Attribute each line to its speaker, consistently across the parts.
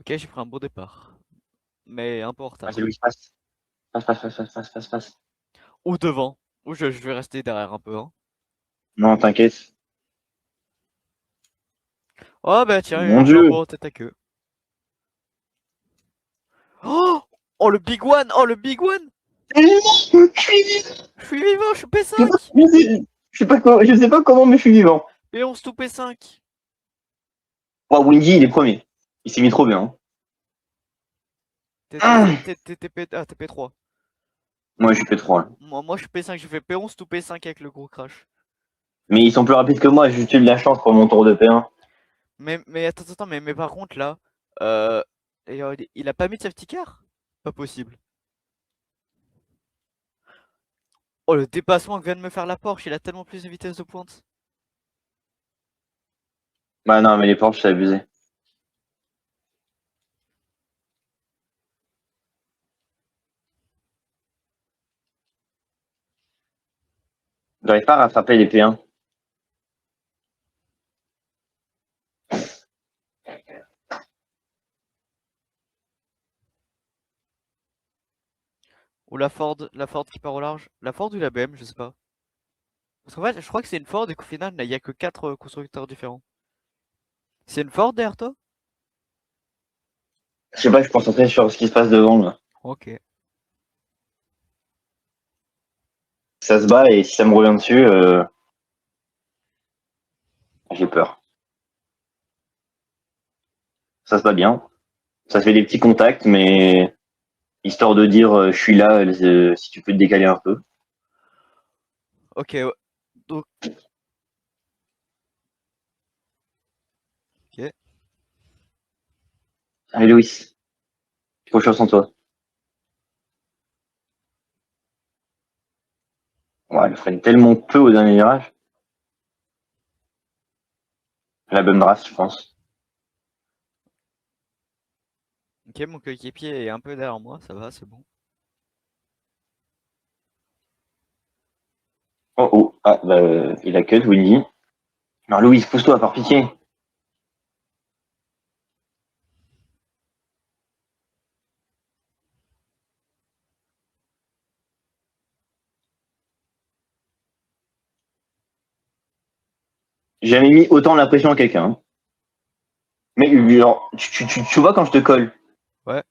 Speaker 1: Ok, j'ai pris un bon départ. Mais un peu en
Speaker 2: Vas-y,
Speaker 1: retard.
Speaker 2: Louis, passe. Passe, passe, passe, passe, passe, passe, passe.
Speaker 1: Ou devant. Ou je vais rester derrière un peu, hein.
Speaker 2: Non, t'inquiète.
Speaker 1: Oh bah tiens, il y a
Speaker 2: Mon
Speaker 1: eu
Speaker 2: Dieu.
Speaker 1: jambon tête à queue. Oh! Oh le big one! Oh le big one!
Speaker 2: Je suis vivant.
Speaker 1: Je suis vivant, je suis
Speaker 2: Je sais pas,
Speaker 1: P5!
Speaker 2: je sais pas comment, mais je suis vivant.
Speaker 1: P11 tout P5!
Speaker 2: Oh, Windy, il est premier. Il s'est mis trop bien. Ah.
Speaker 1: T'es P3.
Speaker 2: Moi, je suis P3, là.
Speaker 1: Moi je suis P5, j'ai fait P11 tout P5 avec le gros crash.
Speaker 2: Mais ils sont plus rapides que moi. J'ai eu de la chance pour mon tour de P1.
Speaker 1: Mais attends, mais par contre là, euh, il a pas mis de safety car? Pas possible. Oh le dépassement que vient de me faire la Porsche, il a tellement plus de vitesse de pointe.
Speaker 2: Bah non, mais les Porsche, c'est abusé. J'arrive pas à rattraper les P1.
Speaker 1: Ou la Ford qui part au large. La Ford ou la BM, je sais pas. Parce qu'en fait, je crois que c'est une Ford et qu'au final, il y a que 4 constructeurs différents. C'est une Ford derrière toi?
Speaker 2: Je sais pas, je suis concentré sur ce qui se passe devant, là.
Speaker 1: Ok.
Speaker 2: Ça se bat et si ça me revient dessus, j'ai peur. Ça se bat bien. Ça fait des petits contacts, mais histoire de dire je suis là, si tu peux te décaler un peu.
Speaker 1: Ok, ouais. Donc, ok.
Speaker 2: Allez, Louis, j'ai confiance en toi. Ouais, elle freine tellement peu au dernier virage. La bonne draft, je pense.
Speaker 1: Ok, mon coéquipier est un peu derrière moi, ça va, c'est bon.
Speaker 2: Oh, oh, ah, bah, il a cut, Windy. Alors, Louis, pousse-toi, par pitié. J'ai jamais mis autant la pression à quelqu'un, hein. Mais genre, tu vois quand je te colle,
Speaker 1: Ouais.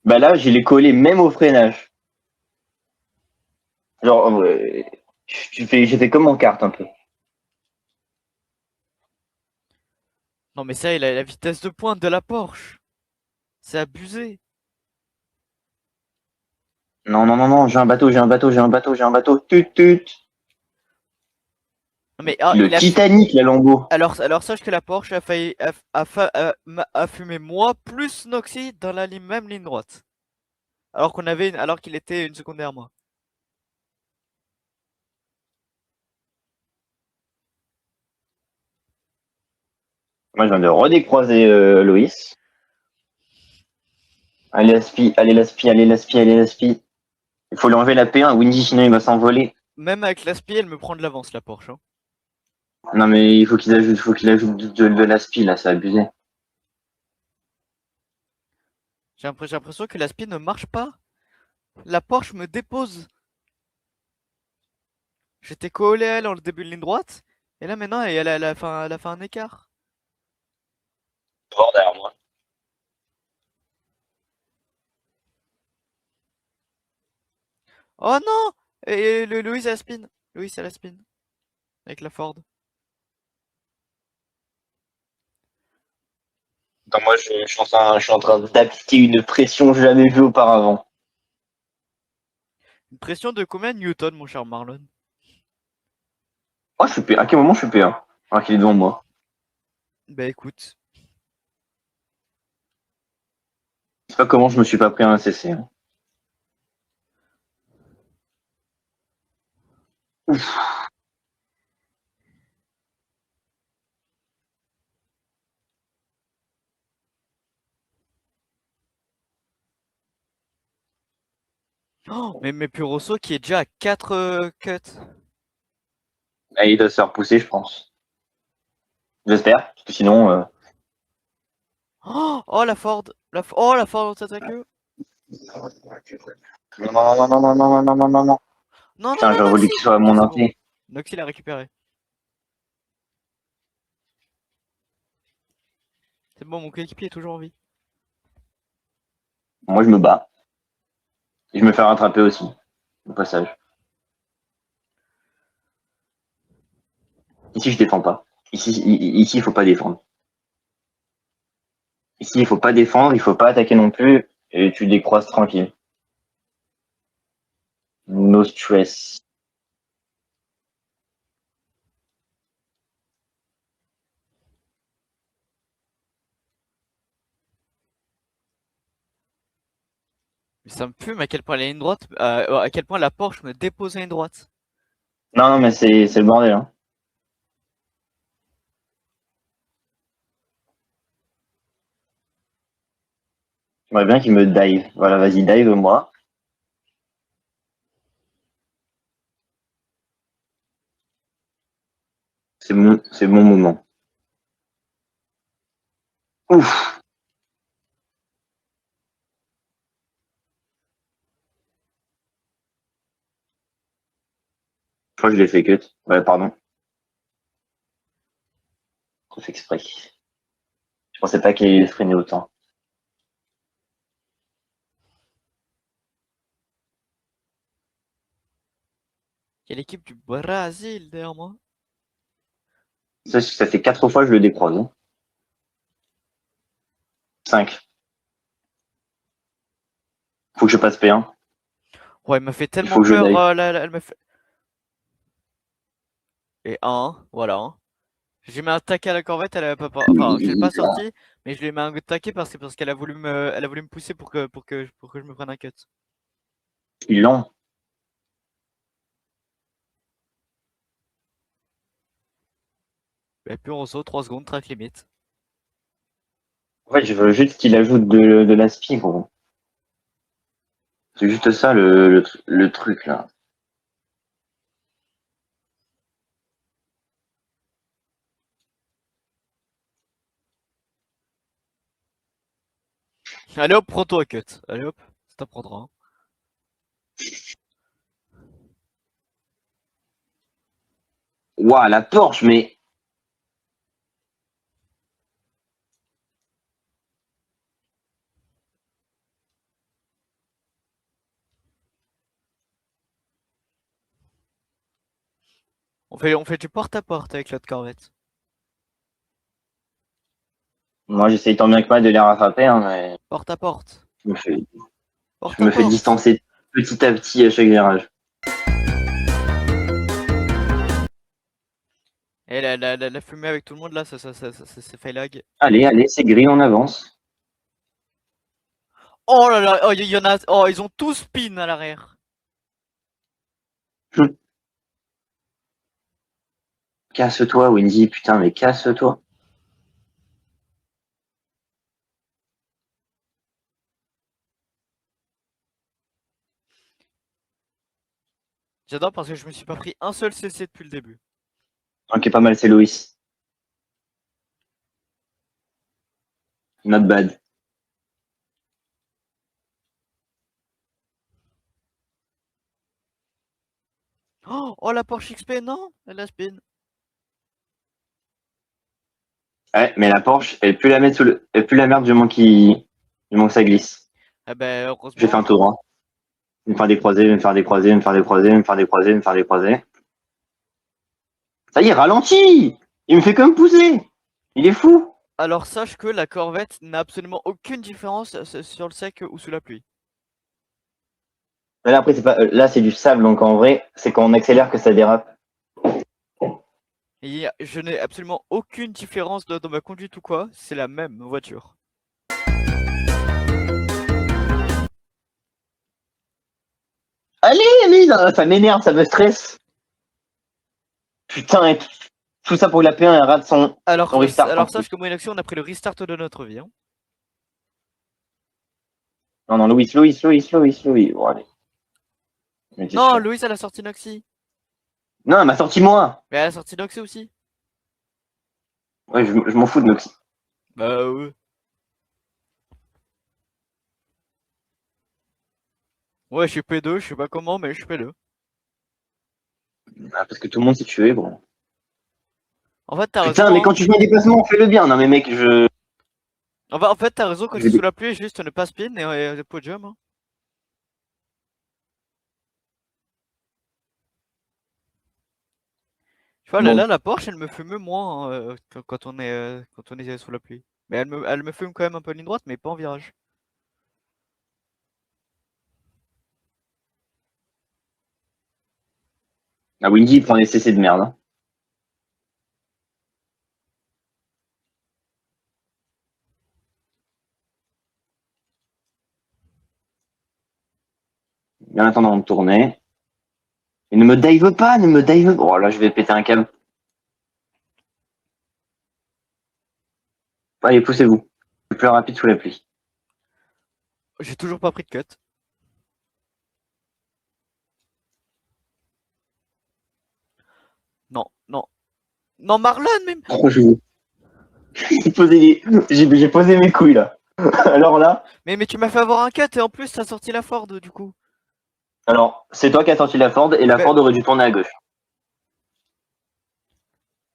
Speaker 2: bah là, j'ai les collé même au freinage. Genre, j'ai fait comme en carte un peu.
Speaker 1: Non, mais ça, il a la vitesse de pointe de la Porsche. C'est abusé.
Speaker 2: Non, non, non, non, j'ai un bateau, j'ai un bateau, j'ai un bateau, j'ai un bateau. Tut, tut.
Speaker 1: Non, mais ah,
Speaker 2: Le Titanic, la Lambeau.
Speaker 1: alors sache que la Porsche a failli a fumé moi plus Noxy dans la même ligne droite. Alors qu'il était une seconde derrière moi.
Speaker 2: Moi, je viens de redécroiser Loïs. Allez, Laspi, allez, Laspi, allez, Laspi, allez, Laspi. Il faut lui enlever la P1. Windy, sinon, il va s'envoler.
Speaker 1: Même avec l'aspi, elle me prend de l'avance la Porsche, hein.
Speaker 2: Non, mais il faut qu'il ajoute de l'Aspi, là, c'est abusé.
Speaker 1: J'ai l'impression que l'aspi ne marche pas. La Porsche me dépose. J'étais collé à elle en le début de ligne droite. Et là maintenant, elle a fait un écart.
Speaker 2: Fort derrière moi.
Speaker 1: Oh non! Et le Louis à la spin. Louis à la spin. Avec la Ford.
Speaker 2: Attends, moi, je suis en train d'appliquer une pression jamais vue auparavant.
Speaker 1: Une pression de combien de newtons, mon cher Marlon?
Speaker 2: Oh, je suis P1. À quel moment je suis P1? Alors qu'il est devant moi.
Speaker 1: Bah écoute.
Speaker 2: Je sais pas comment je me suis pas pris un CC, hein. Ouf.
Speaker 1: Oh, mais Purosso qui est déjà à 4 cuts.
Speaker 2: Ah, il doit se faire pousser, je pense. J'espère, parce que sinon,
Speaker 1: Oh la Ford. Oh la Ford dans sa queue.
Speaker 2: Non, non, non, non, non, non, non, non, non, non.
Speaker 1: Non, non,
Speaker 2: Putain,
Speaker 1: non,
Speaker 2: j'aurais voulu
Speaker 1: Noxy.
Speaker 2: qu'il soit à
Speaker 1: Ok,
Speaker 2: mon
Speaker 1: c'est bon.
Speaker 2: entrée.
Speaker 1: Noxy l'a récupéré. C'est bon, mon coéquipier est toujours en vie.
Speaker 2: Moi, je me bats. Et je me fais rattraper aussi, au passage. Ici, je défends pas. Ici, il faut pas défendre. Ici, il faut pas défendre, il faut pas attaquer non plus, et tu les croises tranquille. No stress.
Speaker 1: Mais ça me fume à quel point la ligne droite, à quel point la Porsche me dépose à une droite.
Speaker 2: Non, non, mais c'est le bordel, hein. J'aimerais bien qu'il me dive. Voilà, vas-y, dive-moi. C'est mon moment. Ouf. Je crois que je l'ai fait cut. Ouais, pardon. Trop fait exprès. Je pensais pas qu'il allait freiner autant.
Speaker 1: Il y a l'équipe du Brésil derrière moi.
Speaker 2: Ça fait 4 fois que je le décroise. Hein. 5. Faut que je passe P1.
Speaker 1: Ouais, elle m'a fait
Speaker 2: Il faut
Speaker 1: tellement
Speaker 2: que je
Speaker 1: peur.
Speaker 2: dive.
Speaker 1: Elle m'a fait. Et un, voilà. Hein. J'ai mis un taquet à la corvette, elle avait pas. Enfin, je l'ai pas sorti, mais je lui ai mis un taquet parce qu'elle a voulu elle a voulu me pousser pour que je me prenne un cut.
Speaker 2: Il est lent.
Speaker 1: Et puis on saute 3 secondes, track limite.
Speaker 2: En fait, je veux juste qu'il ajoute de la spi, gros. C'est juste ça le truc, là.
Speaker 1: Allez hop, prends-toi cut. Allez hop, ça t'apprendra. Hein.
Speaker 2: Ouah, la Porsche, mais.
Speaker 1: On fait du porte-à-porte avec l'autre corvette.
Speaker 2: Moi, j'essaye tant bien que mal de les rattraper, hein, mais
Speaker 1: Porte-à-porte.
Speaker 2: je me fais, je me fais
Speaker 1: Porte-à-porte.
Speaker 2: distancer petit à petit à chaque virage.
Speaker 1: Et la fumée avec tout le monde là, ça fait lag.
Speaker 2: Allez, allez, c'est gris, on avance.
Speaker 1: Oh là là, oh, y en a. Oh, ils ont tous spin à l'arrière.
Speaker 2: Casse-toi, Wendy, putain, mais casse-toi.
Speaker 1: J'adore parce que je me suis pas pris un seul CC depuis le début.
Speaker 2: Ok, pas mal, c'est Loïs. Not bad.
Speaker 1: Oh la Porsche XP, non? Elle a spin.
Speaker 2: Ouais, mais la Porsche, elle pue la merde du moment que ça glisse.
Speaker 1: Ah ben
Speaker 2: J'ai fait un
Speaker 1: heureusement.
Speaker 2: tour droit. Me faire décroiser, me faire décroiser, me faire décroiser, me faire décroiser, me faire décroiser. Ça y est, ralenti! Il me fait comme pousser! Il est fou!
Speaker 1: Alors sache que la Corvette n'a absolument aucune différence sur le sec ou sous la pluie.
Speaker 2: Mais là, après, c'est pas, là, c'est du sable, donc en vrai, c'est quand on accélère que ça dérape.
Speaker 1: Et je n'ai absolument aucune différence dans ma conduite ou quoi. C'est la même voiture.
Speaker 2: Allez, allez, ça m'énerve, ça me stresse. Putain, et tout ça pour la P1 et rate son restart en
Speaker 1: Alors
Speaker 2: plus.
Speaker 1: sache que moi et Inaction on a pris le restart de notre vie. Hein.
Speaker 2: Non, non, Louis. Bon, allez. J'étais
Speaker 1: Non,
Speaker 2: sûr.
Speaker 1: Louise elle a sorti Noxy.
Speaker 2: Non, elle m'a sorti moi.
Speaker 1: Mais elle a sorti Noxy aussi.
Speaker 2: Ouais, je m'en fous de Noxy.
Speaker 1: Bah ouais. Ouais, je suis P2, je sais pas comment, mais je suis P2.
Speaker 2: Ah, parce que tout le monde s'est tué, bon.
Speaker 1: En fait, t'as
Speaker 2: Putain,
Speaker 1: raison,
Speaker 2: mais
Speaker 1: hein.
Speaker 2: quand tu fais un déplacement, fais-le bien. Non, mais mec,
Speaker 1: En fait, t'as raison, quand
Speaker 2: je
Speaker 1: c'est
Speaker 2: vais
Speaker 1: sous la pluie, juste ne pas spin et podium, hein. Tu vois,
Speaker 2: Bon.
Speaker 1: là, la Porsche, elle me fume moins hein, quand on est sous la pluie. Mais elle me fume quand même un peu en ligne droite, mais pas en virage.
Speaker 2: Ah, Windy, il prend des CC de merde. Hein. Bien attendant de tourner. Et ne me dive pas, ne me dive pas. Oh là, je vais péter un câble. Allez, poussez-vous. Le plus rapide sous la pluie.
Speaker 1: J'ai toujours pas pris de cut. Non, non. Non, Marlon, même.
Speaker 2: Trop joué. J'ai posé mes couilles là. Alors là,
Speaker 1: Mais tu m'as fait avoir un cut et en plus, t'as sorti la Ford, du coup.
Speaker 2: alors, c'est toi qui as sorti la Ford et la
Speaker 1: Mais,
Speaker 2: Ford aurait dû tourner à gauche.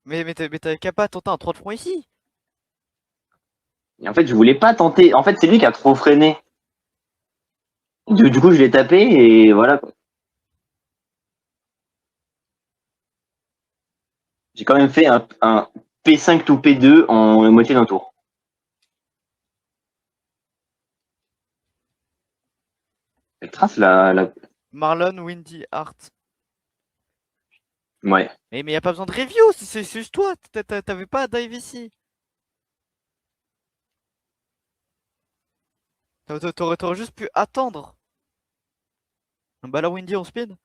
Speaker 1: mais t'avais qu'à pas tenter un 3 de front ici.
Speaker 2: Et en fait, je voulais pas tenter. En fait, c'est lui qui a trop freiné. Du coup, je l'ai tapé et voilà. Quoi. J'ai quand même fait un P5 to P2 en moitié d'un tour. Elle trace la...
Speaker 1: Marlon, Windy, Hart.
Speaker 2: Ouais.
Speaker 1: Mais y a pas besoin de review, c'est juste toi. T'avais pas à dive ici. T'aurais juste pu attendre. Bah là, Windy, on spin.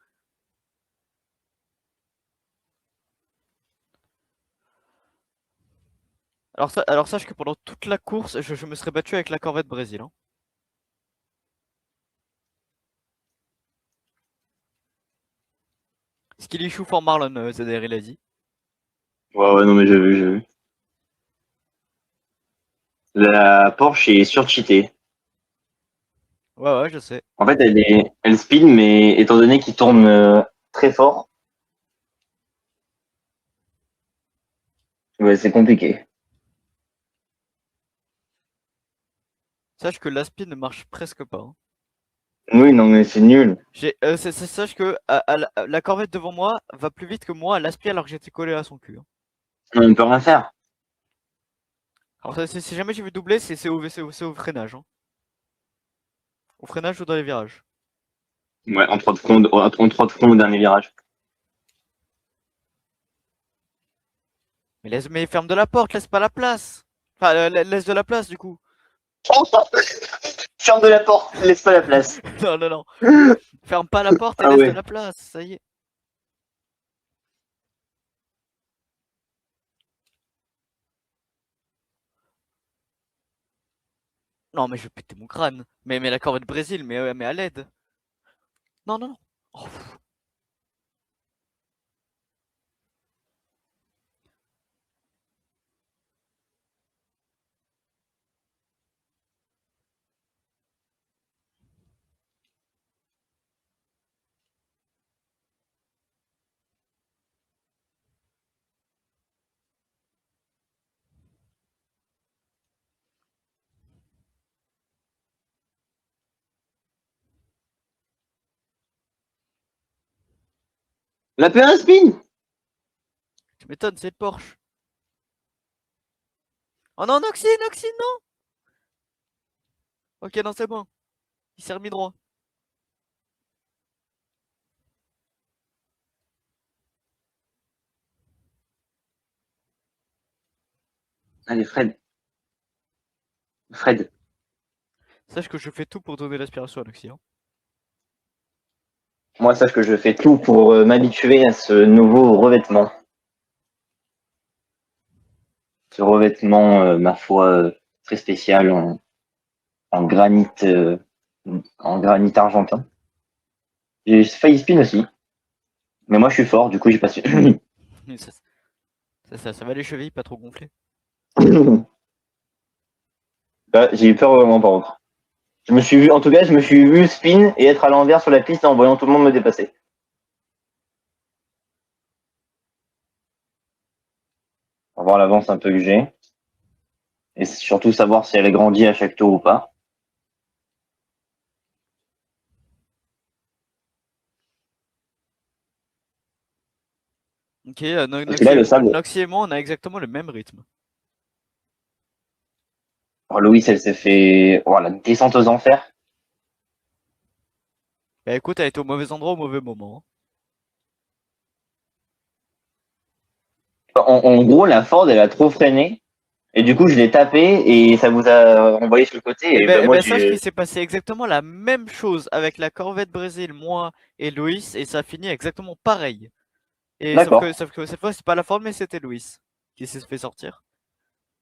Speaker 1: Alors sache que pendant toute la course, je me serais battu avec la Corvette Brésil. Hein. Ce qu'il y choue for Marlon, ZR, il a dit.
Speaker 2: Ouais, ouais, non, mais j'ai vu. La Porsche est surcheatée.
Speaker 1: Ouais, ouais, je sais.
Speaker 2: En fait, elle spin, mais étant donné qu'il tourne très fort, ouais, c'est compliqué.
Speaker 1: Sache que la spin ne marche presque pas. Hein.
Speaker 2: Oui, non, mais c'est nul.
Speaker 1: Sache que la Corvette devant moi va plus vite que moi à l'aspi alors que j'étais collé à son cul. Hein.
Speaker 2: On ne peut rien faire.
Speaker 1: Alors si jamais j'ai vu doubler, c'est au freinage. Hein. Au freinage ou dans les virages.
Speaker 2: Ouais, en 3 de front, en 3 de front au dernier virage.
Speaker 1: Mais ferme de la porte, laisse pas la place. Enfin, laisse de la place du coup.
Speaker 2: Ferme de la porte, laisse pas la place.
Speaker 1: Non, non, non. Ferme pas la porte et
Speaker 2: Ah
Speaker 1: laisse de
Speaker 2: ouais.
Speaker 1: la place, ça y est. Non, mais je vais péter mon crâne. Mais la Corvette Brésil, mais à l'aide. Non, non, non. Oh,
Speaker 2: La P1 spin.
Speaker 1: tu m'étonnes, c'est le Porsche. Oh non, Noxy, Noxy, non. Ok, non, c'est bon. Il s'est remis droit.
Speaker 2: Allez, Fred. Fred.
Speaker 1: Sache que je fais tout pour donner l'aspiration à Noxy. Hein.
Speaker 2: Moi, sache que je fais tout pour m'habituer à ce nouveau revêtement. Ce revêtement, ma foi, très spécial en granit, en granit argentin. J'ai failli spin aussi, mais moi je suis fort, du coup j'ai pas su.
Speaker 1: Ça va les chevilles, pas trop gonflées.
Speaker 2: Bah, j'ai eu peur vraiment par contre. Je me suis vu, en tout cas, je me suis vu spin et être à l'envers sur la piste en voyant tout le monde me dépasser. Pour voir l'avance un peu que j'ai. Et surtout savoir si elle a grandi à chaque tour ou pas.
Speaker 1: Ok,
Speaker 2: Parce que là, le sable,
Speaker 1: Noxy et moi, on a exactement le même rythme.
Speaker 2: oh, Louis, elle s'est fait, oh, la descente aux enfers.
Speaker 1: Bah écoute, elle était au mauvais endroit au mauvais moment, hein.
Speaker 2: En gros, la Ford, elle a trop freiné. Et du coup, je l'ai tapé et ça vous a envoyé sur le côté. Et ben,
Speaker 1: Eh
Speaker 2: moi,
Speaker 1: ben, sache qu'il
Speaker 2: j'ai.
Speaker 1: s'est passé exactement la même chose avec la Corvette Brésil, moi et Loïs, et ça a fini exactement pareil. Et
Speaker 2: D'accord.
Speaker 1: sauf que cette fois, c'est pas la Ford, mais c'était Loïs qui s'est fait sortir.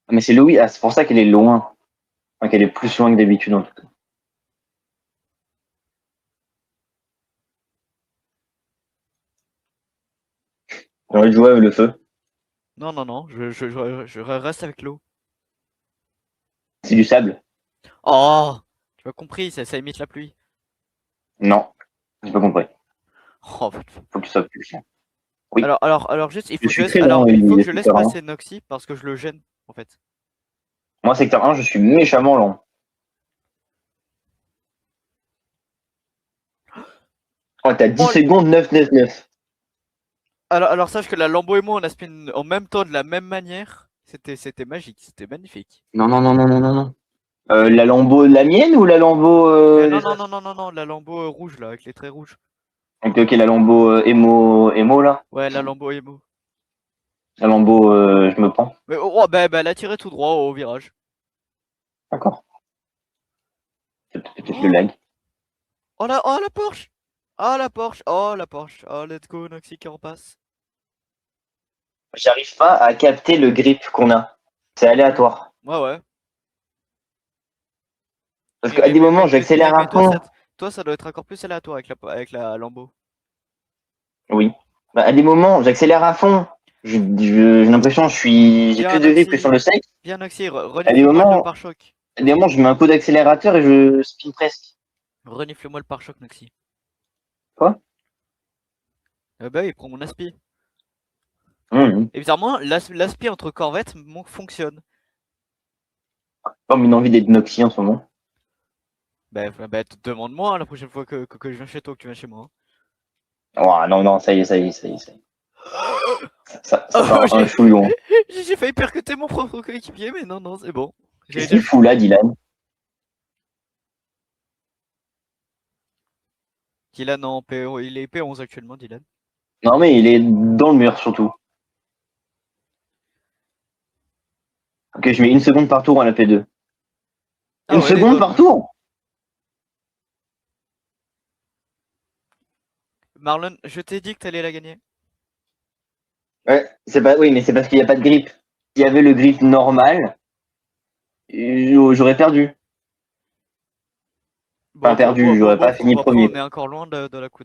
Speaker 2: Mais c'est Louis, ah, c'est pour ça qu'elle est loin. Enfin, qu'elle est plus loin que d'habitude, en tout cas. J'ai envie de jouer avec le feu.
Speaker 1: Non, non, non, je reste avec l'eau.
Speaker 2: C'est du sable.
Speaker 1: Oh! Tu as compris, ça imite la pluie.
Speaker 2: Non. J'ai pas compris.
Speaker 1: Oh,
Speaker 2: Faut que tu sois plus clair. Oui.
Speaker 1: alors juste,
Speaker 2: Je suis très lent,
Speaker 1: il faut que
Speaker 2: les
Speaker 1: je laisse
Speaker 2: secteur 1.
Speaker 1: passer Noxy parce que je le gêne, en fait.
Speaker 2: Moi, secteur 1, je suis méchamment lent. Oh, t'as 10
Speaker 1: Oh,
Speaker 2: secondes, 9, 9, 9.
Speaker 1: alors sache que la Lambo et moi, on a spin en même temps de la même manière. C'était magique, c'était magnifique.
Speaker 2: Non, non, non, non, non, non, non. La Lambo, la mienne ou la Lambo
Speaker 1: Non,
Speaker 2: les
Speaker 1: non,
Speaker 2: autres?
Speaker 1: non, non, non, non, la Lambo rouge, là, avec les traits rouges.
Speaker 2: Ok, ok, la Lambo Emo, là.
Speaker 1: Ouais, la Lambo Emo.
Speaker 2: La Lambo, je me prends.
Speaker 1: Mais oh, bah, elle a tiré tout droit au virage.
Speaker 2: D'accord. C'est peut-être le
Speaker 1: Oh,
Speaker 2: lag.
Speaker 1: oh la Porsche! Oh la Porsche! Oh la Porsche! Oh, let's go, Noxy qui repasse.
Speaker 2: J'arrive pas à capter le grip qu'on a. C'est aléatoire.
Speaker 1: Ouais, ouais.
Speaker 2: Parce qu'à des moments, j'accélère à
Speaker 1: Mais
Speaker 2: fond.
Speaker 1: toi, ça doit être encore plus aléatoire avec la Lambo.
Speaker 2: Oui. Bah, à des moments, j'accélère à fond. J'ai l'impression que j'ai
Speaker 1: Viens,
Speaker 2: plus de grip que
Speaker 1: Noxy.
Speaker 2: sur le sec.
Speaker 1: Viens, Noxy,
Speaker 2: À des
Speaker 1: renifle-moi le
Speaker 2: moments,
Speaker 1: pare-choc.
Speaker 2: je mets un coup d'accélérateur et je spin presque.
Speaker 1: Renifle-moi le pare-choc, Noxy.
Speaker 2: Quoi?
Speaker 1: Bah oui, prends mon aspi.
Speaker 2: Mmh.
Speaker 1: Et bizarrement, l'aspi entre corvettes fonctionne.
Speaker 2: Comme une envie d'être Noxy en ce moment.
Speaker 1: Bah, demande-moi hein, la prochaine fois que je viens chez toi, que tu viens chez moi, hein.
Speaker 2: Oh, non, non, ça y est, ça y est, ça y est, ça y est. Ça
Speaker 1: Oh,
Speaker 2: part un chouillon.
Speaker 1: j'ai failli percuter mon propre coéquipier, mais non, non, c'est bon.
Speaker 2: Qu'est-ce qu'il fout là, Dylan?
Speaker 1: Dylan en P, il est P11 actuellement, Dylan.
Speaker 2: Non, mais il est dans le mur surtout. Ok, je mets une seconde par tour à la P2.
Speaker 1: Ah
Speaker 2: Une
Speaker 1: ouais, les
Speaker 2: seconde
Speaker 1: doigts
Speaker 2: par
Speaker 1: mouillés.
Speaker 2: tour?
Speaker 1: Marlon, je t'ai dit que t'allais la gagner.
Speaker 2: Ouais, c'est pas, oui, mais c'est parce qu'il n'y a pas de grip. S'il y avait le grip normal, j'aurais perdu. Enfin, perdu, j'aurais pas fini
Speaker 1: Bon, après, on
Speaker 2: premier.
Speaker 1: est encore loin de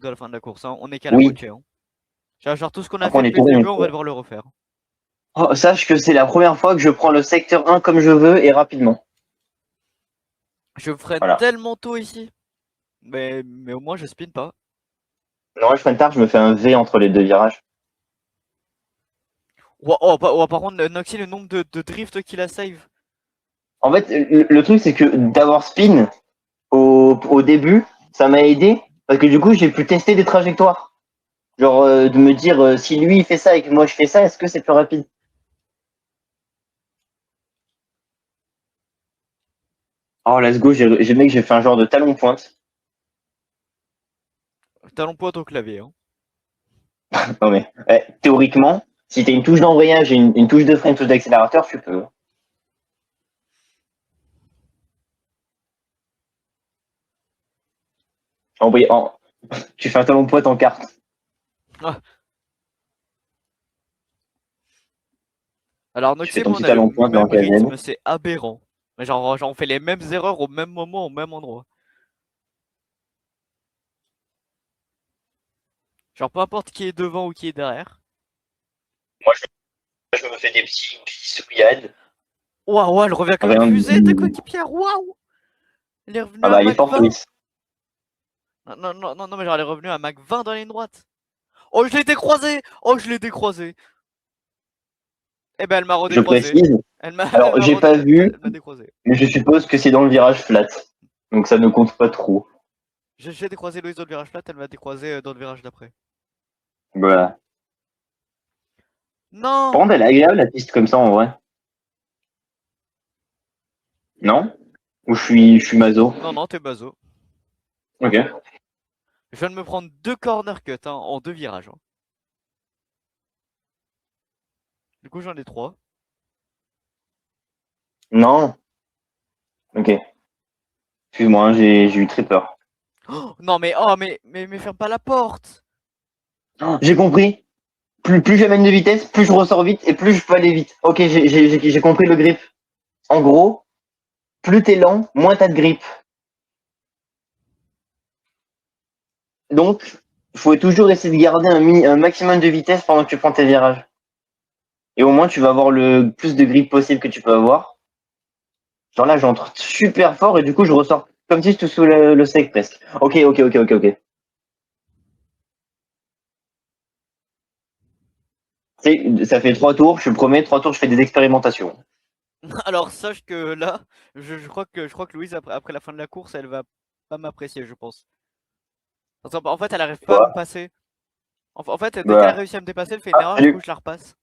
Speaker 1: la fin de la course, hein. On est qu'à la
Speaker 2: Oui,
Speaker 1: moitié, hein. Genre, tout ce qu'on a
Speaker 2: après
Speaker 1: fait
Speaker 2: on est
Speaker 1: depuis le
Speaker 2: tout
Speaker 1: début,
Speaker 2: rond.
Speaker 1: on va devoir le refaire.
Speaker 2: Oh, sache que c'est la première fois que je prends le secteur 1 comme je veux et rapidement.
Speaker 1: Je freine
Speaker 2: Voilà.
Speaker 1: tellement tôt ici. Mais au moins, je spin pas.
Speaker 2: Non, je freine tard, je me fais un V entre les deux virages.
Speaker 1: Par contre, Noxy, le nombre de drifts qu'il a save.
Speaker 2: En fait, le truc, c'est que d'avoir spin au début, ça m'a aidé parce que du coup, j'ai pu tester des trajectoires. Genre, de me dire, si lui, il fait ça et que moi, je fais ça, est-ce que c'est plus rapide? Oh, let's go, mec, j'ai fait un genre de talon pointe.
Speaker 1: Talon pointe au clavier, hein.
Speaker 2: Non mais, théoriquement, si t'as une touche d'embrayage et une touche de frein, une touche d'accélérateur, tu peux. Embrayage, tu fais un talon pointe en carte.
Speaker 1: Ah. Alors,
Speaker 2: Tu fais
Speaker 1: Noxy et
Speaker 2: ton
Speaker 1: moi, on
Speaker 2: petit
Speaker 1: a le
Speaker 2: talon pointe dans
Speaker 1: même
Speaker 2: KZ.
Speaker 1: rythme, c'est aberrant. Mais genre, on fait les mêmes erreurs au même moment, au même endroit. Genre, peu importe qui est devant ou qui est derrière.
Speaker 2: Moi, je me fais des petits glissouillades.
Speaker 1: Waouh, elle revient comme une
Speaker 2: Rien
Speaker 1: fusée, ta
Speaker 2: de.
Speaker 1: coéquipière, waouh! Elle est revenue
Speaker 2: Ah
Speaker 1: à
Speaker 2: bah, il est
Speaker 1: Mac
Speaker 2: fort,
Speaker 1: 20.
Speaker 2: Louis.
Speaker 1: Non, mais genre elle est revenue à Mac 20 dans la ligne droite. Oh, je l'ai décroisé. Oh, je l'ai décroisé. Eh ben, elle m'a
Speaker 2: Je
Speaker 1: redécroisé.
Speaker 2: précise.
Speaker 1: Elle
Speaker 2: Alors, j'ai pas vu,
Speaker 1: m'a décroisé.
Speaker 2: mais je suppose que c'est dans le virage flat. Donc ça ne compte pas trop.
Speaker 1: J'ai décroisé Louise dans le virage plat, elle m'a décroisé dans le virage d'après.
Speaker 2: Voilà.
Speaker 1: Non!
Speaker 2: Par contre, elle est agréable, la piste comme ça, en vrai. Non? Ou je suis maso?
Speaker 1: Non, t'es bazo.
Speaker 2: Ok.
Speaker 1: Je viens de me prendre 2 corner cuts hein, en 2 virages. Hein. Du coup, j'en ai 3.
Speaker 2: Non. Ok. Excuse-moi, hein, j'ai eu très peur.
Speaker 1: Oh, non, mais ferme pas la porte!
Speaker 2: Oh, j'ai compris. Plus j'amène de vitesse, plus je ressors vite et plus je peux aller vite. Ok, j'ai compris le grip. En gros, plus t'es lent, moins t'as de grip. Donc, il faut toujours essayer de garder un maximum de vitesse pendant que tu prends tes virages. Et au moins, tu vas avoir le plus de grip possible que tu peux avoir. Genre là, j'entre super fort et du coup, je ressors comme si je te sous le sec presque. Ok. Ça fait 3 tours, je te promets, 3 tours, je fais des expérimentations.
Speaker 1: Alors, sache que là, je crois que Louise, après la fin de la course, elle va pas m'apprécier, je pense. En fait, elle arrive pas à
Speaker 2: Quoi?
Speaker 1: me passer. En fait, dès qu'elle a
Speaker 2: Bah,
Speaker 1: réussi à me dépasser, elle fait une
Speaker 2: ah,
Speaker 1: erreur, du coup,
Speaker 2: salut.
Speaker 1: je la repasse.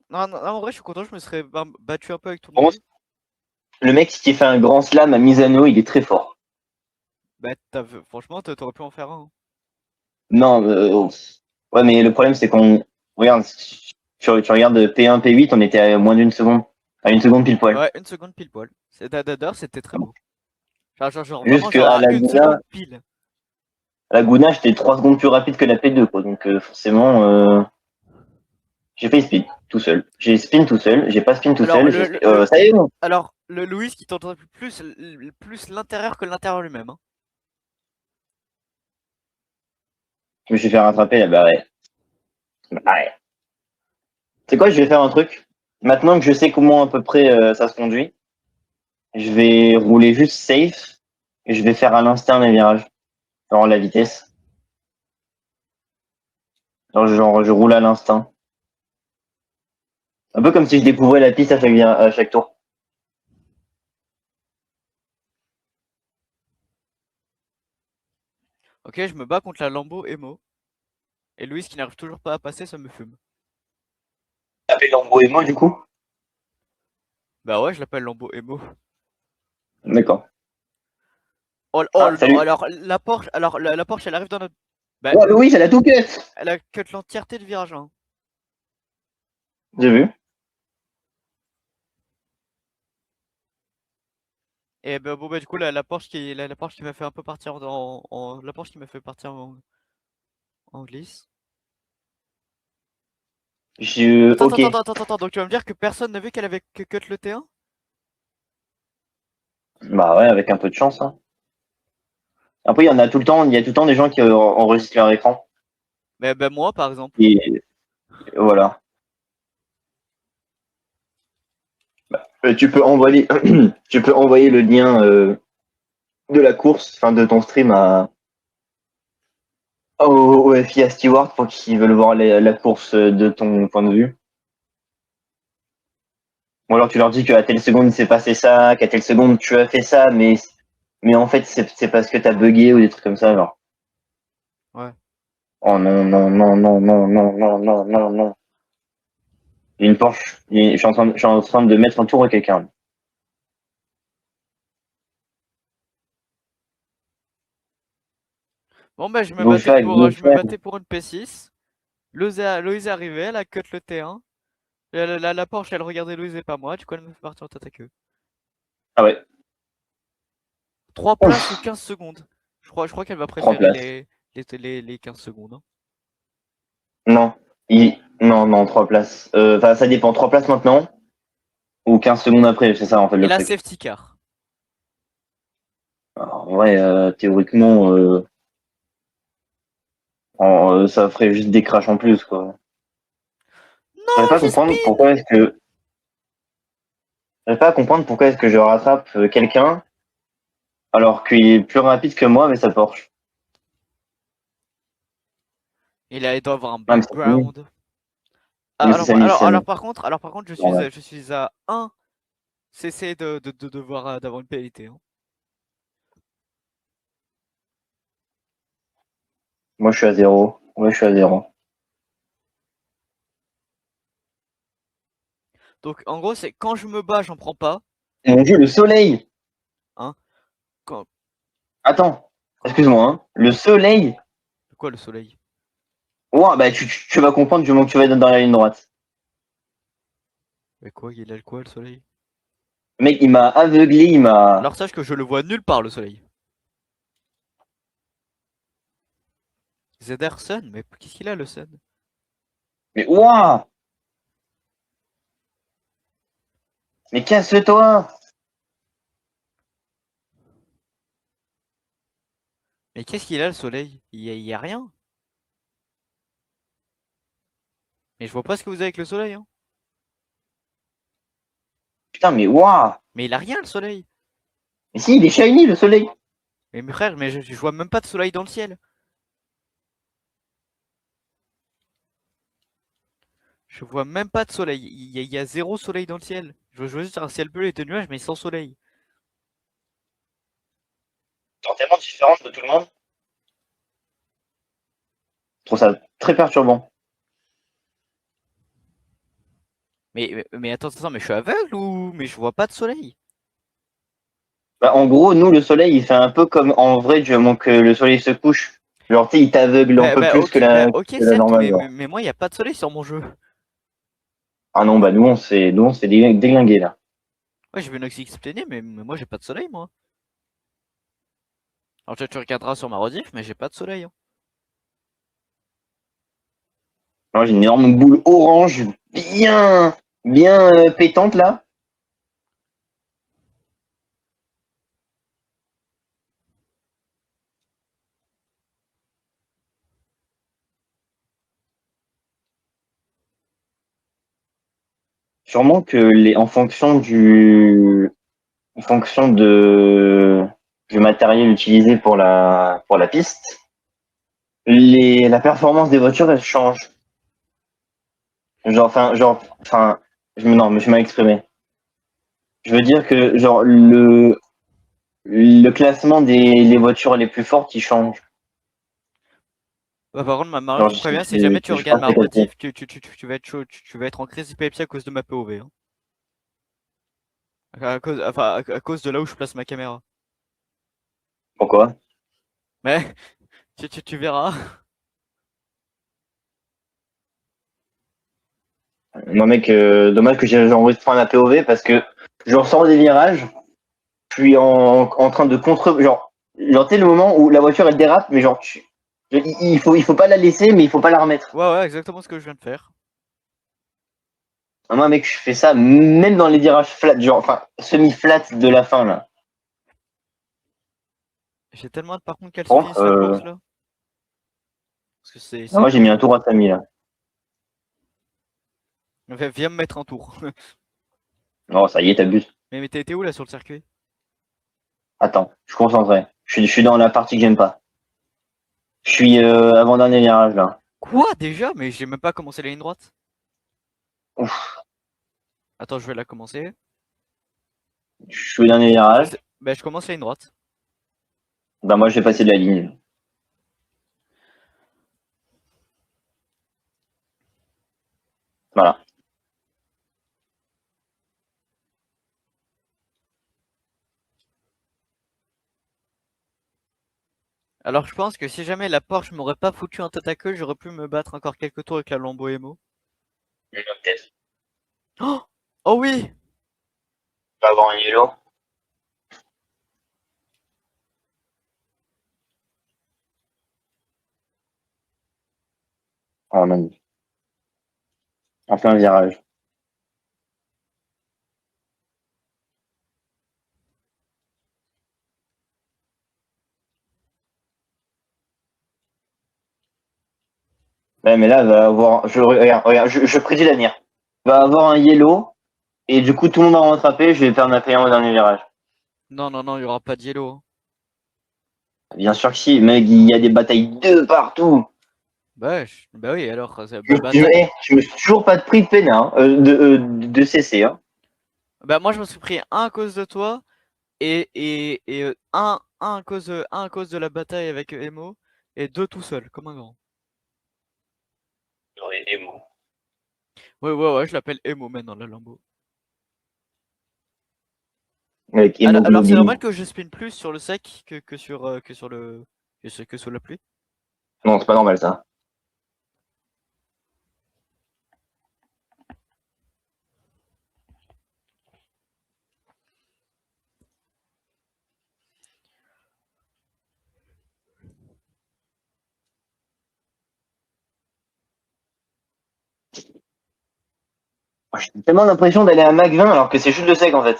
Speaker 1: Non, en vrai, je suis content, je me serais battu un peu avec tout le
Speaker 2: Bon,
Speaker 1: monde.
Speaker 2: le mec qui fait un grand slam à Misano, il est très fort.
Speaker 1: Bah, franchement, t'aurais pu en faire un. Hein.
Speaker 2: Non, ouais, mais le problème, c'est qu'on. Regarde, tu regardes P1, P8, on était à moins d'une seconde. À une seconde pile poil.
Speaker 1: Ouais, une seconde pile poil. D'ailleurs, c'était très beau. Vraiment,
Speaker 2: Juste
Speaker 1: genre
Speaker 2: qu'à
Speaker 1: à une
Speaker 2: Laguna,
Speaker 1: seconde pile.
Speaker 2: Laguna, j'étais 3 secondes plus rapide que la P2, quoi. Donc, forcément, j'ai fait spin tout seul. J'ai spin tout seul, j'ai pas spin tout
Speaker 1: Alors,
Speaker 2: seul. Ça y est, bon.
Speaker 1: le Louis qui tenterait plus l'intérieur que l'intérieur lui-même. Hein.
Speaker 2: Je me suis fait rattraper là, bah ouais. Bah ouais. C'est quoi, je vais faire un truc. Maintenant que je sais comment à peu près ça se conduit, je vais rouler juste safe et je vais faire à l'instinct les virages. Genre la vitesse. Genre, je roule à l'instinct. Un peu comme si je découvrais la piste à chaque tour.
Speaker 1: Ok, je me bats contre la Lambo Emo. Et Louis qui n'arrive toujours pas à passer, ça me fume.
Speaker 2: Taper Lambo et moi du coup.
Speaker 1: Bah ouais, je l'appelle Lambo Emo.
Speaker 2: D'accord.
Speaker 1: Oh,
Speaker 2: Ah,
Speaker 1: non,
Speaker 2: salut.
Speaker 1: alors la Porsche, elle arrive dans notre. Bah,
Speaker 2: Ouais, Louis, elle a tout cut.
Speaker 1: elle a cut l'entièreté du virage. Hein.
Speaker 2: J'ai vu.
Speaker 1: Et bah, bon, bah, du coup, la Porsche qui m'a fait un peu partir la Porsche qui m'a fait partir en glisse.
Speaker 2: Ok.
Speaker 1: Attends. Donc, tu vas me dire que personne n'a vu qu'elle avait cut le T1?
Speaker 2: Bah ouais, avec un peu de chance. Hein. Après, il y a tout le temps des gens qui enregistrent leur écran.
Speaker 1: Bah, moi, par exemple.
Speaker 2: Et voilà. Tu peux envoyer, tu peux envoyer le lien de la course, enfin de ton stream au FIA Steward pour qu'ils veulent voir la course de ton point de vue. Ou alors tu leur dis qu'à telle seconde il s'est passé ça, qu'à telle seconde tu as fait ça, mais en fait c'est parce que t'as bugué ou des trucs comme ça, genre.
Speaker 1: Ouais.
Speaker 2: Oh non. J'ai une Porsche. Je suis en train de mettre un tour à quelqu'un.
Speaker 1: Bon, bah,
Speaker 2: Go flag, go
Speaker 1: je me
Speaker 2: flag.
Speaker 1: battais pour une P6. Loïse est arrivée, elle a cut le T1. La Porsche, elle regardait Louise et pas moi, du coup elle me fait partir en tête à queue.
Speaker 2: Ah ouais.
Speaker 1: 3 places ou
Speaker 2: Ouf,
Speaker 1: 15 secondes. Je crois qu'elle va
Speaker 2: 3
Speaker 1: préférer
Speaker 2: places.
Speaker 1: les 15 secondes. Hein.
Speaker 2: Non. Non, 3 places. Enfin, ça dépend. 3 places maintenant ou 15 secondes après, c'est ça en fait
Speaker 1: Et
Speaker 2: le
Speaker 1: la
Speaker 2: truc.
Speaker 1: safety car.
Speaker 2: Alors, en vrai, théoriquement, Ça ferait juste des crashs en plus, quoi. J'arrive
Speaker 1: Non,
Speaker 2: pas à
Speaker 1: j'ai
Speaker 2: comprendre
Speaker 1: speed!
Speaker 2: pourquoi est-ce que j'arrive pas à comprendre pourquoi est-ce que je rattrape quelqu'un alors qu'il est plus rapide que moi avec sa Porsche.
Speaker 1: Il doit avoir un
Speaker 2: Ah, mais c'est Samy.
Speaker 1: background.
Speaker 2: Oui,
Speaker 1: Ah,
Speaker 2: c'est Samy, c'est Samy.
Speaker 1: alors par contre,
Speaker 2: Normal.
Speaker 1: je suis à un CC de devoir d'avoir une pénalité, hein.
Speaker 2: Moi, je suis à zéro. Ouais, je suis à zéro.
Speaker 1: Donc en gros, c'est quand je me bats, j'en prends pas,
Speaker 2: Mon Dieu, le soleil!
Speaker 1: hein. Quand...
Speaker 2: Attends,
Speaker 1: Quoi?
Speaker 2: excuse-moi, hein. Le soleil?
Speaker 1: Quoi le soleil?
Speaker 2: Ouah, bah, tu vas comprendre du moment que tu vas être dans la ligne droite.
Speaker 1: Mais quoi, il a le quoi le soleil?
Speaker 2: Le mec, il m'a aveuglé, il m'a.
Speaker 1: Alors sache que je le vois nulle part le soleil. Zederson? Mais qu'est-ce qu'il a le sun?
Speaker 2: Mais ouah! Mais casse-toi!
Speaker 1: Mais qu'est-ce qu'il a le soleil? Il y a rien. Mais je vois pas ce que vous avez avec le soleil, hein.
Speaker 2: Putain, mais ouah!
Speaker 1: Mais il a rien le soleil.
Speaker 2: Mais si, il est shiny, le soleil!
Speaker 1: Mais mes frères, mais je vois même pas de soleil dans le ciel. Je vois même pas de soleil. Il y a zéro soleil dans le ciel. Je vois juste un ciel bleu et des nuages, mais sans soleil.
Speaker 2: T'es tellement différente de tout le monde. Je trouve ça très perturbant.
Speaker 1: Mais attends, mais je suis aveugle ou... Mais je vois pas de soleil.
Speaker 2: Bah, en gros, nous, le soleil, il fait un peu comme en vrai du moment que le soleil se couche. Genre, tu sais, il t'aveugle un peu plus
Speaker 1: Ok,
Speaker 2: que la
Speaker 1: certes,
Speaker 2: normale, genre.
Speaker 1: mais moi, il y a pas de soleil sur mon jeu.
Speaker 2: Ah non, bah nous, on se fait déglinguer, là.
Speaker 1: Ouais, j'ai vu Noxy explainer, mais moi, j'ai pas de soleil, moi. Alors, tu regarderas sur ma rediff, mais j'ai pas de soleil, hein.
Speaker 2: Moi, j'ai une énorme boule orange, bien pétante, là. Sûrement que en fonction du matériel utilisé pour pour la piste, la performance des voitures, elle change. Enfin, non, mais je m'ai exprimé. Je veux dire que, genre, le classement des voitures les plus fortes, il change.
Speaker 1: Bah, par contre, Mario,
Speaker 2: Genre,
Speaker 1: je te préviens, si jamais tu
Speaker 2: je
Speaker 1: regardes
Speaker 2: pense
Speaker 1: ma
Speaker 2: que c'est capté.
Speaker 1: rediff, tu vas être chaud, tu vas être en crise d'épilepsie à cause de ma POV, hein. À cause de là où je place ma caméra.
Speaker 2: Pourquoi?
Speaker 1: Mais, tu verras.
Speaker 2: Moi, mec, dommage que j'ai enregistré un APOV parce que je ressors des virages, je suis en train de genre, tu sais, le moment où la voiture elle dérape, mais genre, il faut pas la laisser, mais il faut pas la remettre.
Speaker 1: Ouais, ouais, exactement ce que je viens de faire.
Speaker 2: Moi, mec, je fais ça même dans les virages flat, genre, enfin, semi-flat de la fin, là.
Speaker 1: J'ai tellement hâte par contre qu'elle se
Speaker 2: Par contre,
Speaker 1: finisse la course, là. Parce que c'est
Speaker 2: moi, j'ai mis un
Speaker 1: bientôt.
Speaker 2: tour à Samy, là.
Speaker 1: Viens me mettre un tour.
Speaker 2: Non, ça y est, t'abuses.
Speaker 1: Mais t'as été où, là, sur le circuit?
Speaker 2: Attends, je suis concentré. Je suis dans la partie que j'aime pas. Je suis avant-dernier virage, là.
Speaker 1: Quoi, déjà? Mais j'ai même pas commencé la ligne droite.
Speaker 2: Ouf,
Speaker 1: Attends, je vais la commencer.
Speaker 2: je suis au dernier virage.
Speaker 1: Bah, je commence la ligne droite.
Speaker 2: Bah, moi, je vais passer de la ligne. Voilà.
Speaker 1: Alors, je pense que si jamais la Porsche m'aurait pas foutu un tatacle, j'aurais pu me battre encore quelques tours avec la Lambo Emo.
Speaker 2: Peut-être.
Speaker 1: Oh, oh oui!
Speaker 2: Pas avoir un yellow. Ah, man. En plein virage. Ouais, mais là, va avoir. Regarde, je prédis l'avenir. Va avoir un yellow, et du coup, tout le monde va me rattraper, je vais perdre ma P1 au dernier virage.
Speaker 1: Non, non, non, il y aura pas de yellow, hein.
Speaker 2: Bien sûr que si, mec, il y a des batailles de partout.
Speaker 1: Bah, bah oui, alors, bah,
Speaker 2: Je me suis toujours pas pris de PNA, hein, de CC. Hein.
Speaker 1: bah, moi je me suis pris un à cause de toi et un à cause de la bataille avec Emo et deux tout seul, comme un grand.
Speaker 2: Ouais, et bon.
Speaker 1: Ouais, ouais, ouais, je l'appelle Emo maintenant, la Lambo.
Speaker 2: Avec
Speaker 1: Alors c'est normal
Speaker 2: hémoglobine.
Speaker 1: que je spin plus sur le sec que sur que sous la pluie.
Speaker 2: Non, c'est pas normal ça. J'ai tellement l'impression d'aller à Mac 20 alors que c'est juste le sec en fait.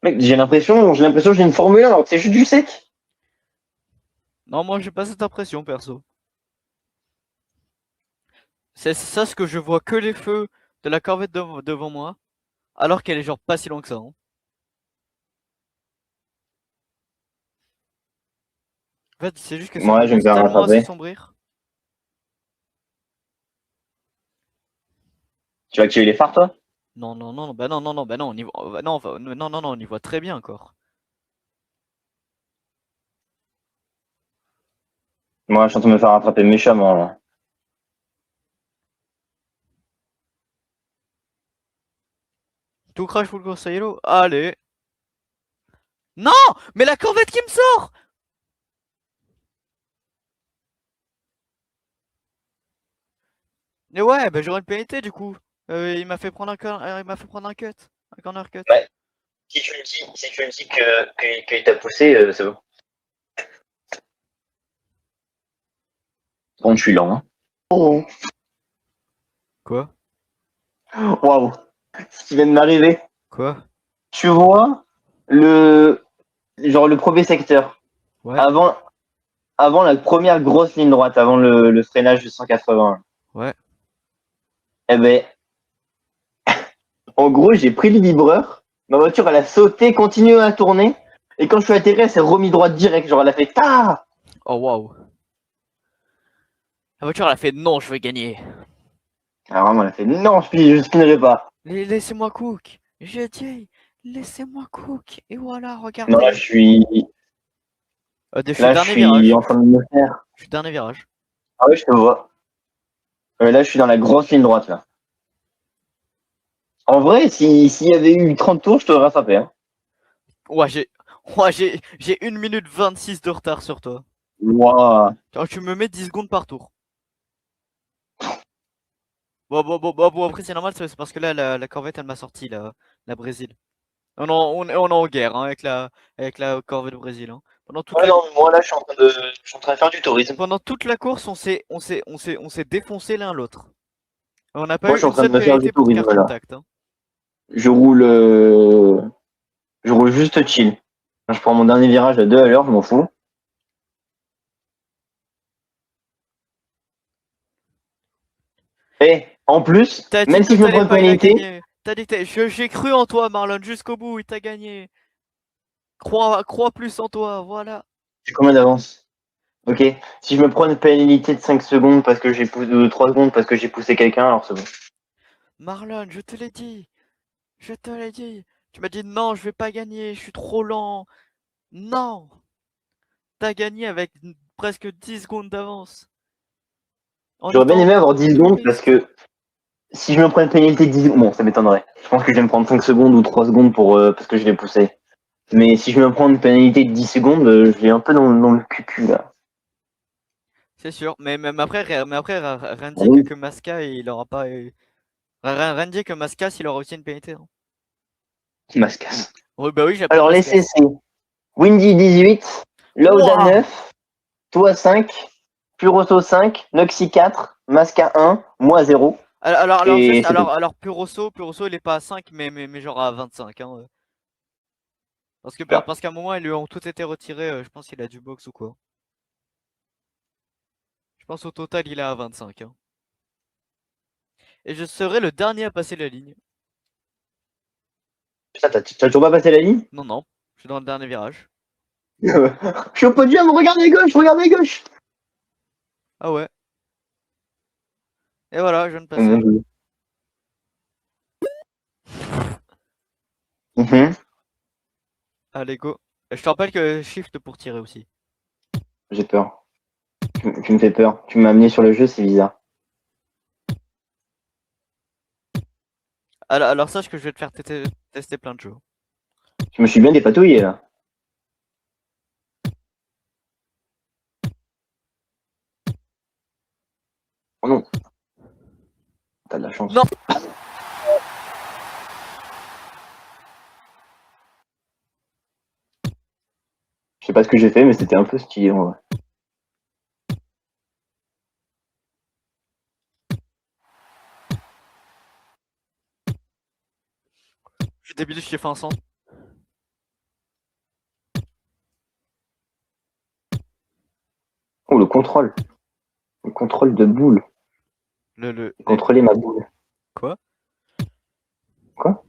Speaker 2: Mec, j'ai l'impression que j'ai une Formule 1 alors que c'est juste du sec.
Speaker 1: Non, moi j'ai pas cette impression perso. C'est ça ce que je vois que les feux de la corvette devant moi, alors qu'elle est genre pas si loin que ça, hein. En fait, c'est juste que ça
Speaker 2: Moi, je vais me
Speaker 1: commence
Speaker 2: faire
Speaker 1: tellement à
Speaker 2: rattraper.
Speaker 1: s'assombrir.
Speaker 2: Tu vas activer les phares toi?
Speaker 1: Non, non, non, non, bah non, non, non, bah non, on y voit, non, non, non, non, on y voit très bien encore.
Speaker 2: Moi, je suis en train de me faire rattraper méchamment là.
Speaker 1: Tout crash full course à yellow. Allez. Non! Mais la corvette qui me sort! Mais ouais, bah j'aurais une pénalité du coup. Il m'a fait prendre il m'a fait prendre un cut. Un corner cut.
Speaker 2: Ouais. Si tu me dis qu'il t'a poussé, c'est bon. Bon, je suis lent. Hein. Oh.
Speaker 1: Quoi?
Speaker 2: Waouh. Ce qui vient de m'arriver.
Speaker 1: Quoi?
Speaker 2: Tu vois le premier secteur.
Speaker 1: Ouais,
Speaker 2: Avant, avant la première grosse ligne droite, avant le freinage de 180.
Speaker 1: ouais.
Speaker 2: Eh ben, en gros, j'ai pris le vibreur. Ma voiture, elle a sauté, continué à tourner. Et quand je suis atterri, elle s'est remis droite direct. Genre, elle a fait ta.
Speaker 1: Oh waouh. La voiture elle a fait non, je veux gagner.
Speaker 2: Alors vraiment, elle a fait non, je spinnerai pas.
Speaker 1: Laissez-moi cook. J'ai dit, laissez-moi cook. Et voilà,
Speaker 2: Non, là,
Speaker 1: regardez. Je suis
Speaker 2: là, je
Speaker 1: dernier
Speaker 2: suis
Speaker 1: virage.
Speaker 2: en train de me faire.
Speaker 1: Je suis dernier virage.
Speaker 2: Ah ouais, je te vois. Là, je suis dans la grosse ligne droite, là. En vrai, s'il y avait eu 30 tours, je t'aurais rattrapé. Hein.
Speaker 1: Ouais, j'ai 1 minute 26 de retard sur toi.
Speaker 2: Waouh.
Speaker 1: Alors, tu me mets 10 secondes par tour. Bon, après c'est normal, c'est parce que là la corvette elle m'a sorti la Brésil. On est en guerre hein, avec la corvette Brésil. Hein.
Speaker 2: Ouais, non, mais moi, là, je suis en train de faire du tourisme.
Speaker 1: Pendant toute la course, on s'est défoncé l'un l'autre. On n'a pas
Speaker 2: Moi, je
Speaker 1: eu
Speaker 2: suis en
Speaker 1: une
Speaker 2: train de
Speaker 1: seule
Speaker 2: me faire du
Speaker 1: pénalité pour car
Speaker 2: tourisme, là.
Speaker 1: contact. Hein.
Speaker 2: Je roule, je roule juste chill. Je prends mon dernier virage à 2 à l'heure, je m'en fous. Et en plus,
Speaker 1: T'as dit
Speaker 2: même
Speaker 1: que
Speaker 2: si je me
Speaker 1: t'allais
Speaker 2: prends une
Speaker 1: pas, il a
Speaker 2: pénalité,
Speaker 1: gagné. T'as dit que j'ai cru en toi, Marlon, jusqu'au bout, il t'a gagné. Crois plus en toi, voilà.
Speaker 2: j'ai combien d'avance? Ok. Si je me prends une pénalité de 5 secondes parce que j'ai poussé, de 3 secondes parce que j'ai poussé quelqu'un, alors c'est bon.
Speaker 1: Marlon, je te l'ai dit. Je te l'ai dit. Tu m'as dit non, je vais pas gagner, je suis trop lent. Non, t'as gagné avec presque 10 secondes d'avance. En
Speaker 2: J'aurais bien
Speaker 1: étant
Speaker 2: aimé avoir 10 secondes parce
Speaker 1: touriste.
Speaker 2: que si je me prends une pénalité de 10 secondes, bon, ça m'étonnerait. Je pense que je vais me prendre 5 secondes ou 3 secondes parce que je l'ai poussé. Mais si je me prends une pénalité de 10 secondes, je vais un peu dans le cul là.
Speaker 1: C'est sûr. Mais après, rien
Speaker 2: Ah
Speaker 1: dit
Speaker 2: oui.
Speaker 1: que Masca, il aura pas eu. Rien dit que Masca, il aura aussi une pénalité. Hein.
Speaker 2: Mascasse.
Speaker 1: Oui, bah oui, j'appelle
Speaker 2: Alors les
Speaker 1: Mascas.
Speaker 2: CC. Windy 18, Lauda
Speaker 1: Wouah!
Speaker 2: 9, toi 5, Puroto 5, Noxy 4, Masca 1, moi 0. Et c'est tout.
Speaker 1: Alors Purosso, il est pas à 5, mais genre à 25, hein.
Speaker 2: Super.
Speaker 1: Parce qu'à un moment, ils lui ont tout été retirés. Je pense qu'il a du box ou quoi. Je pense au total, il est à 25, hein. Et je serai le dernier à passer la ligne.
Speaker 2: Putain, t'as toujours pas passé la ligne?
Speaker 1: Non, non, je suis dans le dernier virage.
Speaker 2: Je suis au podium, regarde à gauche.
Speaker 1: Ah ouais. Et voilà, je viens de
Speaker 2: Oh mon
Speaker 1: passer.
Speaker 2: dieu. Mhm.
Speaker 1: Allez, go. Et je te rappelle que shift pour tirer aussi.
Speaker 2: J'ai peur. Tu me fais peur. Tu m'as amené sur le jeu, c'est bizarre.
Speaker 1: Alors sache que je vais te faire tester plein de jeux.
Speaker 2: Je me suis bien dépatouillé là. Oh non, t'as de la chance.
Speaker 1: Non.
Speaker 2: Je sais pas ce que j'ai fait, mais c'était un peu stylé en vrai.
Speaker 1: Je suis débile, je t'ai fait un centre.
Speaker 2: Oh, le contrôle. Le contrôle de boule. Contrôler ma boule.
Speaker 1: Quoi?
Speaker 2: Quoi?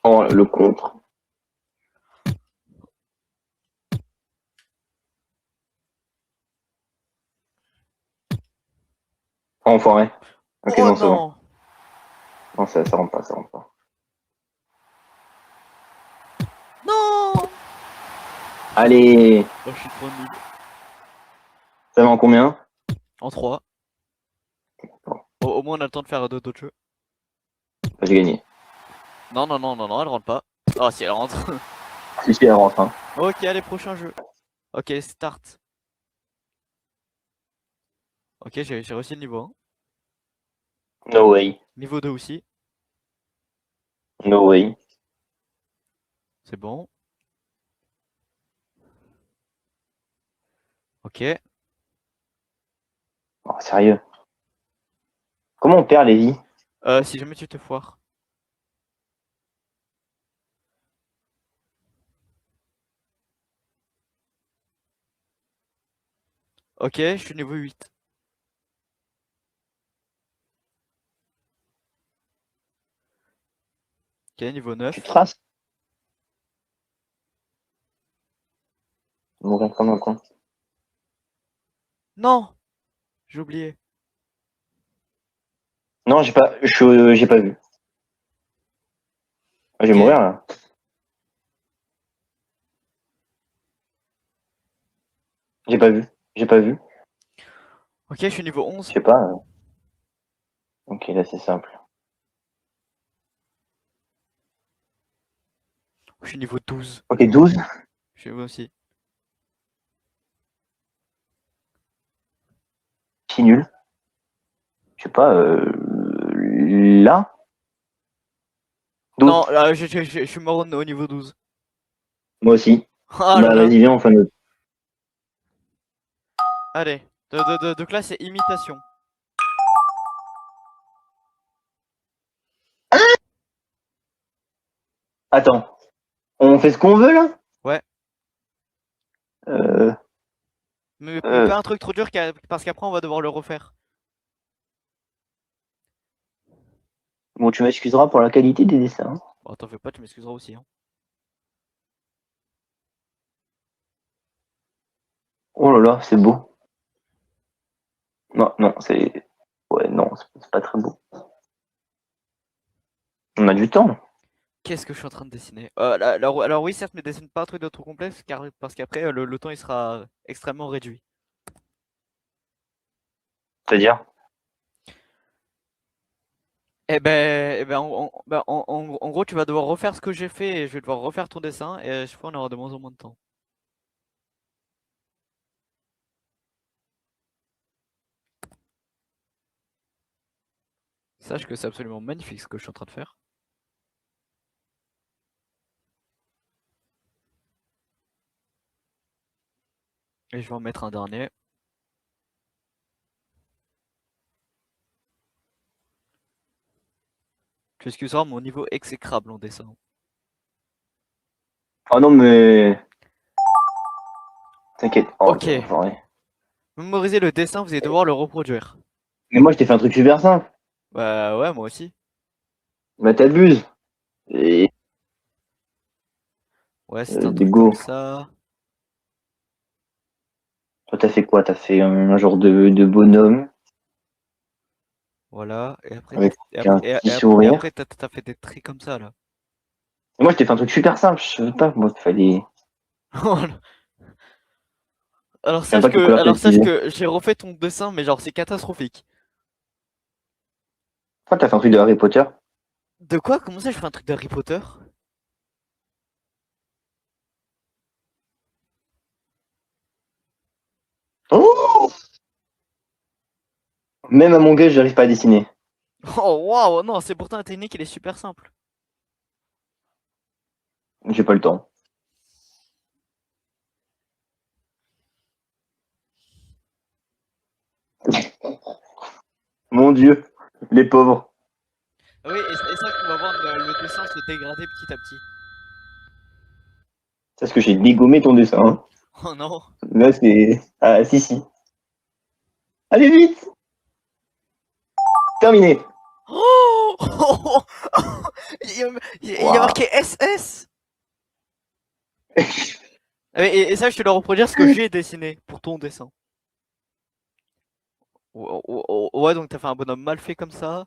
Speaker 2: Oh, le contre. Oh, enfoiré. Ok,
Speaker 1: Oh
Speaker 2: non, c'est bon.
Speaker 1: non.
Speaker 2: Non, ça rentre pas, ça rentre pas.
Speaker 1: Non.
Speaker 2: Allez,
Speaker 1: Oh, je suis trop nul.
Speaker 2: ça va en combien?
Speaker 1: En 3.
Speaker 2: Bon,
Speaker 1: Au moins, on a le temps de faire d'autres jeux.
Speaker 2: bah, j'ai gagné.
Speaker 1: Non, non, non, non, non, elle rentre pas. Oh, si, elle rentre.
Speaker 2: Si, si, elle rentre. Hein.
Speaker 1: Ok, allez, prochain jeu. Ok, start. Ok, j'ai réussi le niveau 1.
Speaker 2: No way.
Speaker 1: Niveau 2 aussi.
Speaker 2: No way.
Speaker 1: C'est bon. Ok.
Speaker 2: Oh, sérieux. Comment on perd les vies?
Speaker 1: Si jamais tu te foires. Ok, je suis niveau 8. Ok, niveau
Speaker 2: Tu
Speaker 1: 9.
Speaker 2: traces? Mourir comme un con.
Speaker 1: Non! J'ai oublié.
Speaker 2: Non, j'ai pas vu. Ah, je vais
Speaker 1: Ok.
Speaker 2: mourir là. J'ai pas vu. J'ai pas vu.
Speaker 1: Ok, je suis niveau
Speaker 2: Je
Speaker 1: 11.
Speaker 2: sais pas. Ok, là c'est simple.
Speaker 1: Je suis niveau 12.
Speaker 2: Ok, 12.
Speaker 1: Je suis moi aussi.
Speaker 2: Qui nul. Je sais pas. Là. 12.
Speaker 1: Non, là, je suis mort au niveau 12.
Speaker 2: Moi aussi.
Speaker 1: Ah là
Speaker 2: Bah
Speaker 1: là.
Speaker 2: vas-y, viens, on fait notre.
Speaker 1: Allez. Donc là, c'est imitation.
Speaker 2: Attends. On fait ce qu'on veut là?
Speaker 1: Ouais.
Speaker 2: Euh,
Speaker 1: Mais
Speaker 2: euh,
Speaker 1: pas un truc trop dur parce qu'après, on va devoir le refaire.
Speaker 2: Bon, tu m'excuseras pour la qualité des dessins.
Speaker 1: Bon, t'en fais pas, tu m'excuseras aussi, hein.
Speaker 2: Oh là là, c'est beau. Non, non, c'est. Ouais, non, c'est pas très beau. On a du temps.
Speaker 1: Qu'est-ce que je suis en train de dessiner? Alors oui, certes, mais dessine pas un truc de trop complexe parce qu'après, le temps, il sera extrêmement réduit.
Speaker 2: C'est-à-dire?
Speaker 1: En gros, tu vas devoir refaire ce que j'ai fait et je vais devoir refaire ton dessin et à chaque fois, on aura de moins en moins de temps. Sache que c'est absolument magnifique ce que je suis en train de faire. Et je vais en mettre un dernier. Tu excuseras mon niveau exécrable en dessin.
Speaker 2: Oh non, mais. T'inquiète. Oh,
Speaker 1: Ok.
Speaker 2: l'enfoiré.
Speaker 1: Mémorisez le dessin, vous allez devoir le reproduire.
Speaker 2: Mais moi, je t'ai fait un truc super simple.
Speaker 1: Bah ouais, moi aussi.
Speaker 2: Bah, t'abuses. Et.
Speaker 1: Ouais, c'est un
Speaker 2: Des
Speaker 1: truc comme
Speaker 2: go.
Speaker 1: ça.
Speaker 2: Toi, t'as fait quoi? T'as fait un genre de bonhomme
Speaker 1: Voilà. Et après,
Speaker 2: avec
Speaker 1: et
Speaker 2: un
Speaker 1: après,
Speaker 2: petit sourire.
Speaker 1: t'as fait des traits comme ça là.
Speaker 2: Et moi, je t'ai fait un truc super simple. Je savais pas. Moi, il fallait.
Speaker 1: Alors
Speaker 2: Je savais pas quelle couleur t'as
Speaker 1: sache
Speaker 2: utilisé.
Speaker 1: que j'ai refait ton dessin, mais genre c'est catastrophique.
Speaker 2: Toi, t'as fait un truc de Harry Potter.
Speaker 1: De quoi? Comment ça je fais un truc d'Harry Potter?
Speaker 2: Oh, même à mon gars, j'arrive pas à dessiner.
Speaker 1: Oh waouh, non, c'est pourtant la technique, elle est super simple.
Speaker 2: J'ai pas le temps. Mon Dieu, les pauvres.
Speaker 1: Ah oui, et sache qu'on va voir le dessin se dégrader petit à petit.
Speaker 2: C'est parce que j'ai dégommé ton dessin, hein.
Speaker 1: Oh non.
Speaker 2: Là, c'est. Ah, si, si. Allez, vite! Terminé.
Speaker 1: Oh, il y a
Speaker 2: Waouh.
Speaker 1: marqué SS. Ah oui, et ça, je te le reproduire ce que j'ai dessiné pour ton dessin. Ouais, donc t'as fait un bonhomme mal fait comme ça,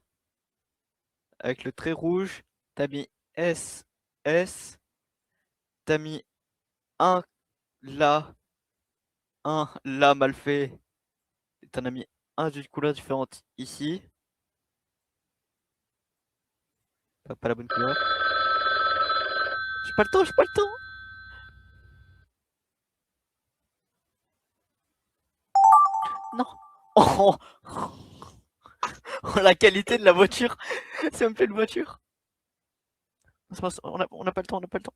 Speaker 1: avec le trait rouge. T'as mis S, S. T'as mis un là, un là mal fait. Et t'en as mis un d'une couleur différente ici. Pas la bonne couleur. J'ai pas le temps, j'ai pas le temps. Non. Oh, oh, la qualité de la voiture. C'est même plus une voiture. On n'a pas le temps, on n'a pas le temps.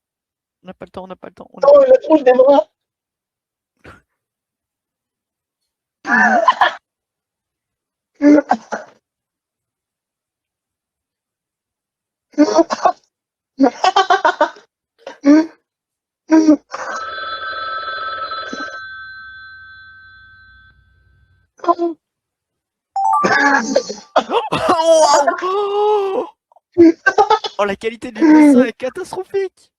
Speaker 1: On n'a pas le temps, on n'a pas le temps.
Speaker 2: Oh, la tronche des bras!
Speaker 1: Oh, waouh. Oh, la qualité du dessin est catastrophique.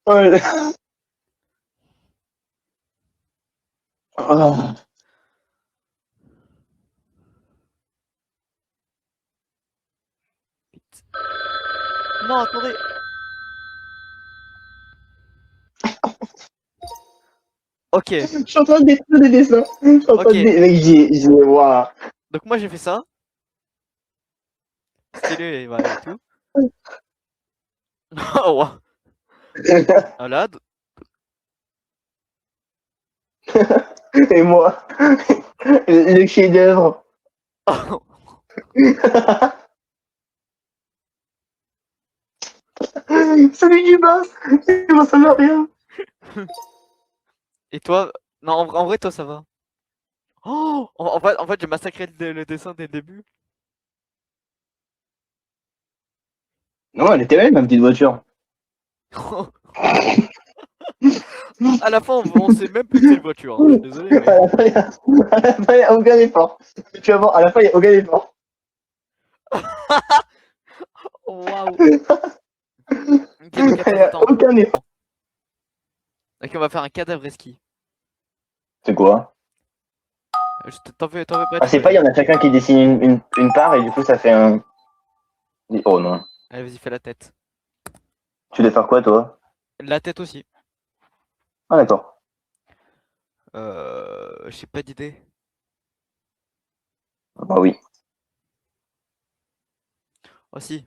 Speaker 2: Oh, oh.
Speaker 1: Non, attendez. Ok,
Speaker 2: Je suis en train de détruire des dessins. Je suis en train
Speaker 1: ok.
Speaker 2: de mec, waouh.
Speaker 1: Donc moi j'ai fait ça. Stylé, voilà, et tout. Oh, waouh. Voilà.
Speaker 2: Et moi, le chef-d'œuvre. Salut du bas. Ça veut rien.
Speaker 1: Et toi? Non, en vrai, toi ça va. Oh, en fait j'ai massacré le dessin dès le début.
Speaker 2: Non, elle était belle, ma petite voiture.
Speaker 1: À la fin, on sait même plus que c'est une voiture, hein. Je suis désolé,
Speaker 2: À
Speaker 1: mais.
Speaker 2: la fin, il n'y a aucun effort. Tu vas voir, à la fin, il n'y a aucun effort.
Speaker 1: Waouh. Ok, donc
Speaker 2: Il n'y a
Speaker 1: attends.
Speaker 2: aucun effort.
Speaker 1: Ok, on va faire un cadavre ski.
Speaker 2: C'est quoi?
Speaker 1: T'en fais pas,
Speaker 2: Ah,
Speaker 1: tu
Speaker 2: c'est
Speaker 1: vas
Speaker 2: pas, il
Speaker 1: aimer.
Speaker 2: y en a chacun qui dessine une part et du coup, ça fait un. Oh non.
Speaker 1: Allez, vas-y, fais la tête.
Speaker 2: Tu voulais faire quoi, toi?
Speaker 1: La tête aussi.
Speaker 2: Ah, d'accord.
Speaker 1: J'ai pas d'idée.
Speaker 2: Ah, bah oui.
Speaker 1: Oh si.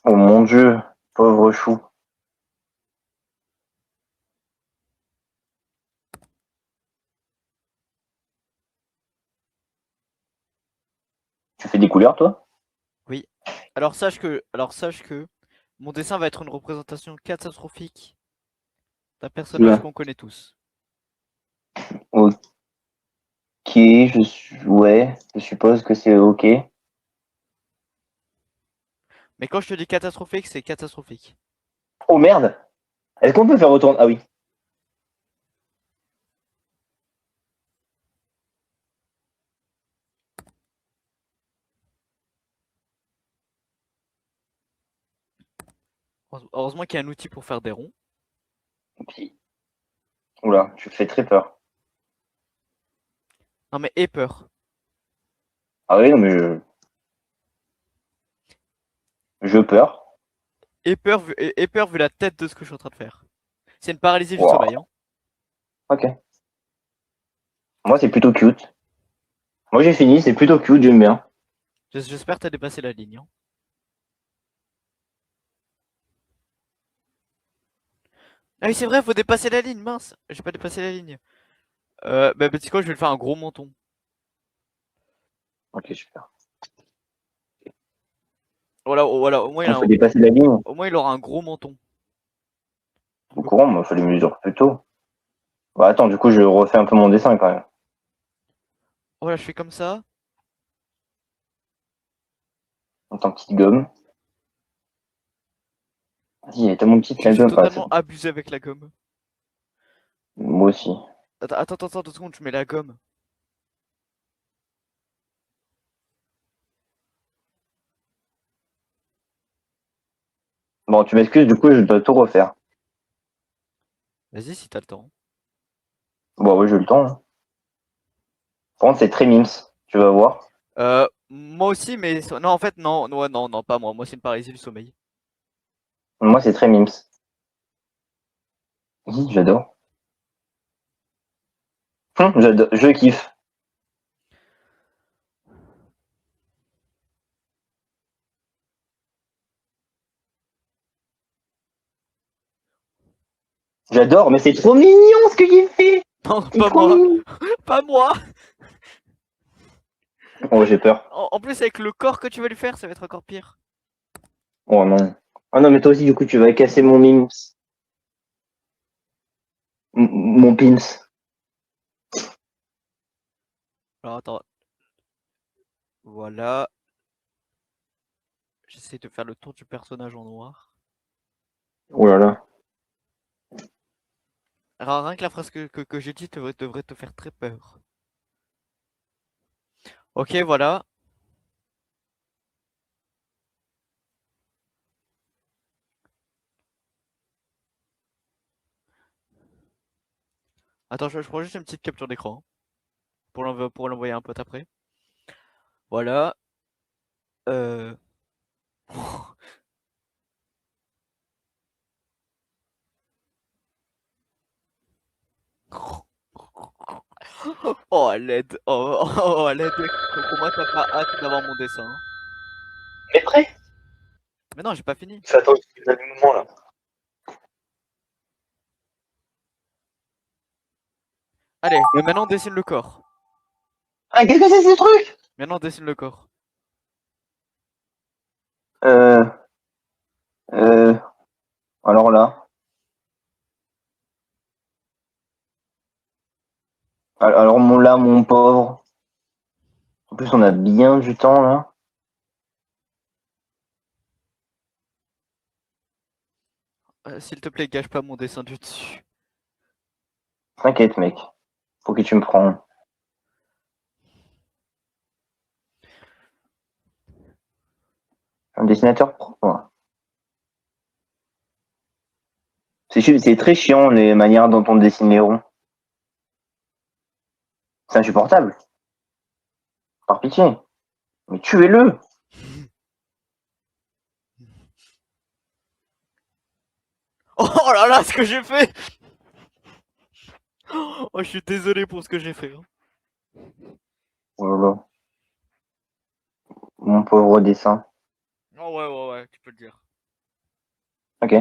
Speaker 2: Oh mon Dieu, pauvre chou. Tu fais des couleurs, toi?
Speaker 1: Oui. Alors sache que mon dessin va être une représentation catastrophique d'un personnage
Speaker 2: Oula.
Speaker 1: qu'on connaît tous.
Speaker 2: Ok, ouais, je suppose que c'est ok.
Speaker 1: Mais quand je te dis catastrophique, c'est catastrophique.
Speaker 2: Oh merde! Est-ce qu'on peut faire retourner? Ah oui.
Speaker 1: Heureusement qu'il y a un outil pour faire des ronds.
Speaker 2: Puis- Oula, tu fais très peur.
Speaker 1: Non mais aie peur.
Speaker 2: Ah oui, non, mais je peur.
Speaker 1: Aie peur vu la tête de ce que je suis en train de faire. C'est une paralysie du sommeil,
Speaker 2: Wow.
Speaker 1: hein.
Speaker 2: Ok. Moi, c'est plutôt cute. Moi, j'ai fini, c'est plutôt cute, j'aime bien.
Speaker 1: J'espère que t'as dépassé la ligne, hein. Ah oui, c'est vrai, faut dépasser la ligne, mince. J'ai pas dépassé la ligne. Bah tu sais quoi, je vais le faire un gros menton.
Speaker 2: Ok, super.
Speaker 1: Voilà, voilà, au moins
Speaker 2: Il faut dépasser la ligne.
Speaker 1: au moins il aura un gros menton.
Speaker 2: Au courant, moi, il faut les mesures plus tôt. Bah, attends, du coup, je refais un peu mon dessin quand même.
Speaker 1: Voilà, je fais comme ça.
Speaker 2: En tant que petite gomme. Vas-y, elle est tellement petite la
Speaker 1: J'ai
Speaker 2: gomme.
Speaker 1: totalement abusé avec la gomme.
Speaker 2: Moi aussi.
Speaker 1: Attends, 2 secondes, je mets la gomme.
Speaker 2: Bon, tu m'excuses, du coup, je dois tout refaire.
Speaker 1: Vas-y si t'as le temps.
Speaker 2: Bon, oui, j'ai eu le temps, hein. Par contre, c'est très mimes. Tu vas voir.
Speaker 1: Moi aussi, mais non, en fait, non, ouais, non, non, pas moi. Moi, c'est une paralysie du sommeil.
Speaker 2: Moi, c'est très mimes. Oui, j'adore. J'adore. Je kiffe. J'adore, mais c'est trop mignon ce que j'ai fait.
Speaker 1: Non,
Speaker 2: C'est
Speaker 1: pas
Speaker 2: trop
Speaker 1: moi,
Speaker 2: mignon.
Speaker 1: pas moi.
Speaker 2: Oh, j'ai peur.
Speaker 1: En plus, avec le corps que tu vas lui faire, ça va être encore pire.
Speaker 2: Oh non. Oh non, mais toi aussi, du coup, tu vas casser mon mimes. Mon pins.
Speaker 1: Alors attends, voilà. J'essaie de faire le tour du personnage en noir.
Speaker 2: Oh là là.
Speaker 1: Alors, rien que la phrase que j'ai dit devrait te faire très peur. Ok, voilà. Attends, je prends juste une petite capture d'écran, hein, pour l'envoyer un pote après. Voilà. Euh... Oh, à l'aide. Oh, à l'aide. Pour moi, t'as pas hâte d'avoir mon dessin, hein.
Speaker 2: Mais prêt.
Speaker 1: Mais non, j'ai pas fini.
Speaker 2: Fais attention à le mouvement là.
Speaker 1: Allez, mais maintenant, on dessine le corps.
Speaker 2: Ah, qu'est-ce que c'est ce truc?
Speaker 1: Maintenant, on dessine le corps.
Speaker 2: Euh, euh, alors là. Alors là, mon pauvre. En plus, on a bien du temps là.
Speaker 1: S'il te plaît, gâche pas mon dessin du dessus.
Speaker 2: T'inquiète, mec. Pour qui tu me prends? Un dessinateur pro, quoi. C'est très chiant les manières dont on dessine les ronds. C'est insupportable. Par pitié. Mais tuez-le.
Speaker 1: Oh là là, ce que j'ai fait! Oh, je suis désolé pour ce que j'ai fait, hein.
Speaker 2: Oh là là. Mon pauvre dessin.
Speaker 1: Oh ouais, ouais, ouais, tu peux le dire.
Speaker 2: Ok.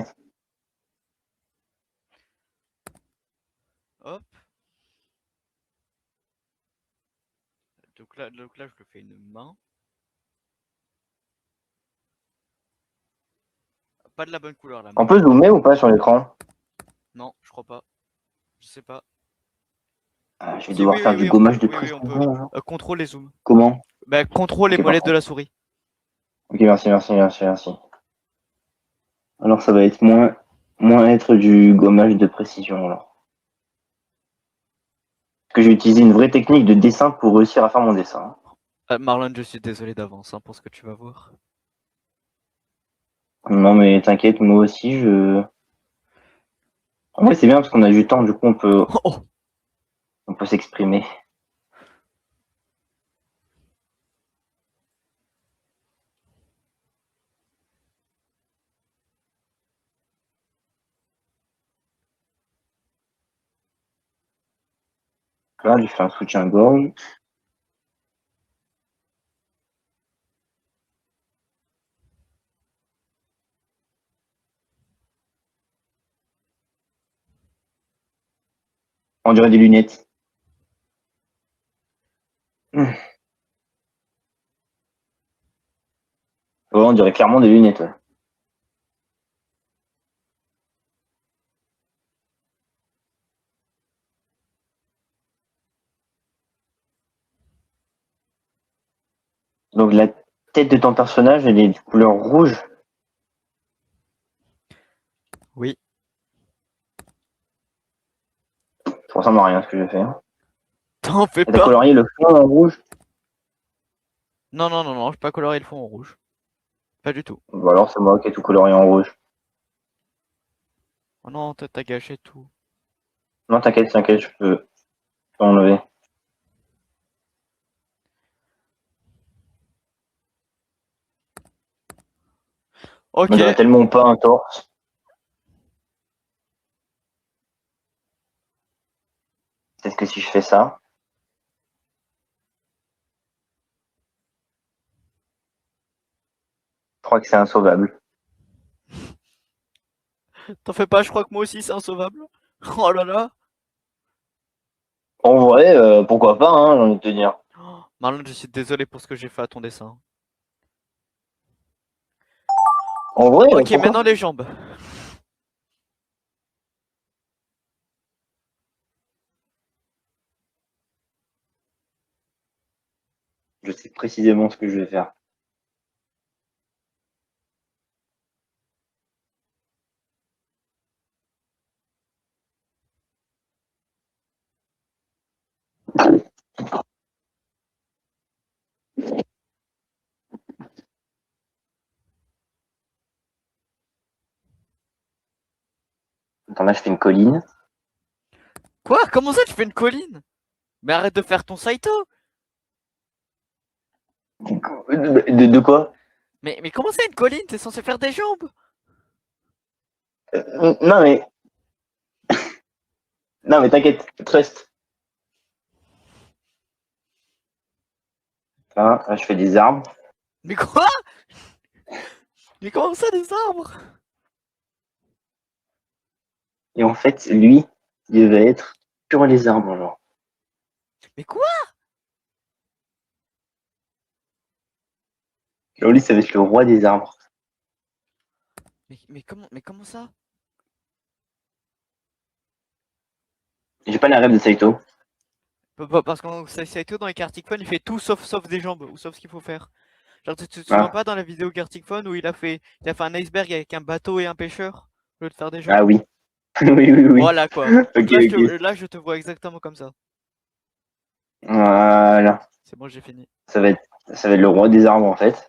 Speaker 1: Hop. Donc là, je le fais une main. pas de la bonne couleur là.
Speaker 2: On peut zoomer ou pas sur l'écran?
Speaker 1: Non, je crois pas. Je sais pas.
Speaker 2: Ah, je vais
Speaker 1: Si,
Speaker 2: devoir faire du
Speaker 1: on peut.
Speaker 2: gommage de
Speaker 1: Oui, oui, on peut.
Speaker 2: précision, genre.
Speaker 1: Contrôle et zoom.
Speaker 2: Comment?
Speaker 1: Bah, contrôle les
Speaker 2: Ok,
Speaker 1: molettes
Speaker 2: parfait.
Speaker 1: de la souris.
Speaker 2: Ok, merci, merci, merci, merci. Alors ça va être moins être du gommage de précision alors. Parce que j'ai utilisé une vraie technique de dessin pour réussir à faire mon dessin.
Speaker 1: Marlon, je suis désolé d'avance pour ce que tu vas voir.
Speaker 2: Non mais t'inquiète, moi aussi je. En vrai c'est bien parce qu'on a du temps, du coup
Speaker 1: Oh,
Speaker 2: on peut s'exprimer. Là, j'ai fait un soutien-gorge. On dirait des lunettes. Ouais, on dirait clairement des lunettes. Ouais. Donc la tête de ton personnage, elle est de couleur rouge.
Speaker 1: oui.
Speaker 2: Ça ressemble à rien ce que j'ai fait. Hein.
Speaker 1: T'en fais
Speaker 2: Et t'as
Speaker 1: pas.
Speaker 2: colorié le fond en rouge.
Speaker 1: Non, non, non, non, je vais pas colorer le fond en rouge. Pas du tout.
Speaker 2: Ou alors c'est moi qui ai tout colorié en rouge.
Speaker 1: Oh non, t'as gâché tout.
Speaker 2: Non, t'inquiète, t'inquiète, je peux enlever. On
Speaker 1: Ok.
Speaker 2: dirait tellement pas un torse. Peut-être que si je fais ça, je crois que c'est insauvable.
Speaker 1: T'en fais pas, je crois que moi aussi c'est insauvable. Oh là là.
Speaker 2: En vrai, pourquoi pas, hein, j'ai envie de te dire.
Speaker 1: Oh, Marlon, je suis désolé pour ce que j'ai fait à ton dessin.
Speaker 2: En vrai,
Speaker 1: Ok,
Speaker 2: pourquoi
Speaker 1: maintenant les jambes.
Speaker 2: je sais précisément ce que je vais faire. Attends, là, je fais une colline.
Speaker 1: Quoi? Comment ça tu fais une colline? Mais arrête de faire ton Saito.
Speaker 2: De quoi?
Speaker 1: Mais comment ça une colline? T'es censé faire des jambes.
Speaker 2: Non, mais, non, mais t'inquiète, trust. Là, je fais des arbres.
Speaker 1: Mais quoi? Mais comment ça des arbres?
Speaker 2: Et en fait, lui, il va être sur les arbres, genre.
Speaker 1: Mais quoi?
Speaker 2: Genre, lui, ça va être le roi des arbres.
Speaker 1: Mais comment ça?
Speaker 2: J'ai pas la rêve de Saito.
Speaker 1: Parce qu'en Saito dans les Gartic Phone, il fait tout sauf des jambes, ou sauf ce qu'il faut faire. Genre, tu te souviens
Speaker 2: Ah,
Speaker 1: pas dans la vidéo Gartic Phone où il a fait un iceberg avec un bateau et un pêcheur au lieu de faire des
Speaker 2: ah
Speaker 1: jambes?
Speaker 2: oui. Oui, oui, oui.
Speaker 1: Voilà quoi. Donc
Speaker 2: Ok, ok.
Speaker 1: là, je te vois exactement comme ça.
Speaker 2: Voilà.
Speaker 1: C'est bon, j'ai fini.
Speaker 2: Ça va être le roi des arbres, en fait.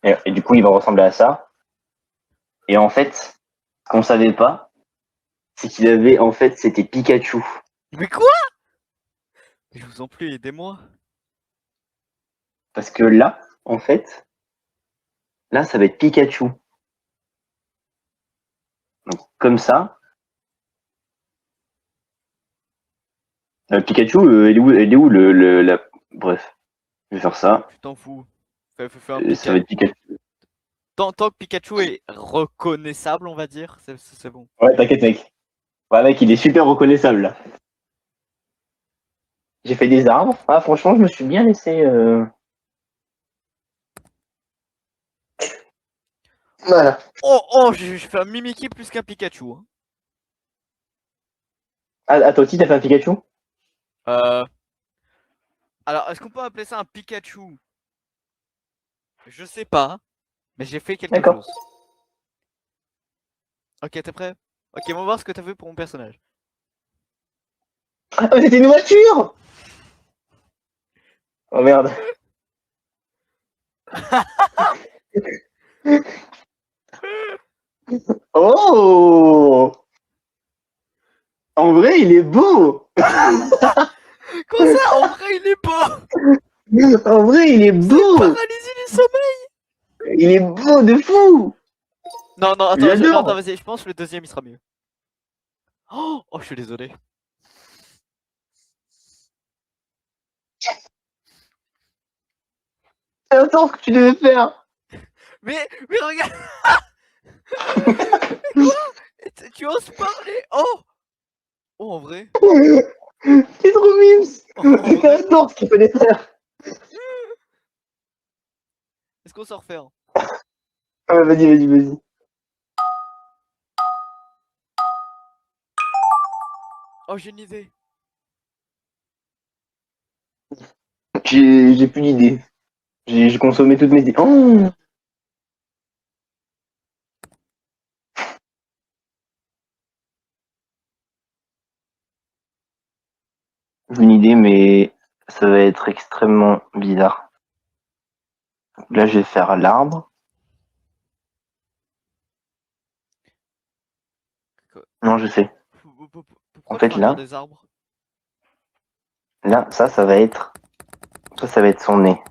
Speaker 2: Et du coup, il va ressembler à ça. Et en fait, ce qu'on savait pas, c'est qu'il avait, en fait, c'était Pikachu.
Speaker 1: Mais quoi? Je vous en prie, aidez-moi.
Speaker 2: Parce que là, en fait, là, ça va être Pikachu. Donc, comme ça. Pikachu, elle est où Bref, je vais faire ça.
Speaker 1: Tu t'en fous. Fais un
Speaker 2: Ça va
Speaker 1: Pikachu.
Speaker 2: être Pikachu.
Speaker 1: Tant que Pikachu est reconnaissable, on va dire, c'est bon.
Speaker 2: Ouais, t'inquiète, mec. Ouais, mec, il est super reconnaissable, là. J'ai fait des arbres. Ah, franchement, je me suis bien laissé. Voilà.
Speaker 1: Oh, je fais un Mimikyu plus qu'un Pikachu. Hein.
Speaker 2: Ah, toi aussi, t'as fait un Pikachu?
Speaker 1: Euh... Alors, est-ce qu'on peut appeler ça un Pikachu? Je sais pas, mais j'ai fait quelque
Speaker 2: D'accord.
Speaker 1: chose. Ok, t'es prêt? Ok, on va voir ce que t'as fait pour mon personnage.
Speaker 2: Oh, c'était une voiture! Oh merde. Oh! En vrai, il est beau!
Speaker 1: Comment ça? En vrai, il est beau!
Speaker 2: En vrai, il est
Speaker 1: C'est une
Speaker 2: beau!
Speaker 1: paralysie du sommeil!
Speaker 2: Il est beau de fou!
Speaker 1: Non, non, attends, non, attends,
Speaker 2: J'adore!
Speaker 1: vas-y, je pense que le deuxième il sera mieux. Oh, je suis désolé.
Speaker 2: Attends, ce que tu devais faire!
Speaker 1: Mais regarde! Quoi? Tu oses parler? Oh! Oh, en vrai?
Speaker 2: C'est trop mimes!
Speaker 1: En vrai?
Speaker 2: Attends, ce qu'il fallait faire!
Speaker 1: Est-ce qu'on s'en refait un?
Speaker 2: Ah, ouais, vas-y, vas-y, vas-y.
Speaker 1: Oh, j'ai une idée.
Speaker 2: J'ai plus d'idées. J'ai consommé toutes mes idées. Oh! J'ai une idée, mais ça va être extrêmement bizarre. Là, je vais faire l'arbre. Non, je sais. En
Speaker 1: Pourquoi tu
Speaker 2: fait,
Speaker 1: vas faire
Speaker 2: là,
Speaker 1: des arbres?
Speaker 2: ça va être. Ça va être son nez.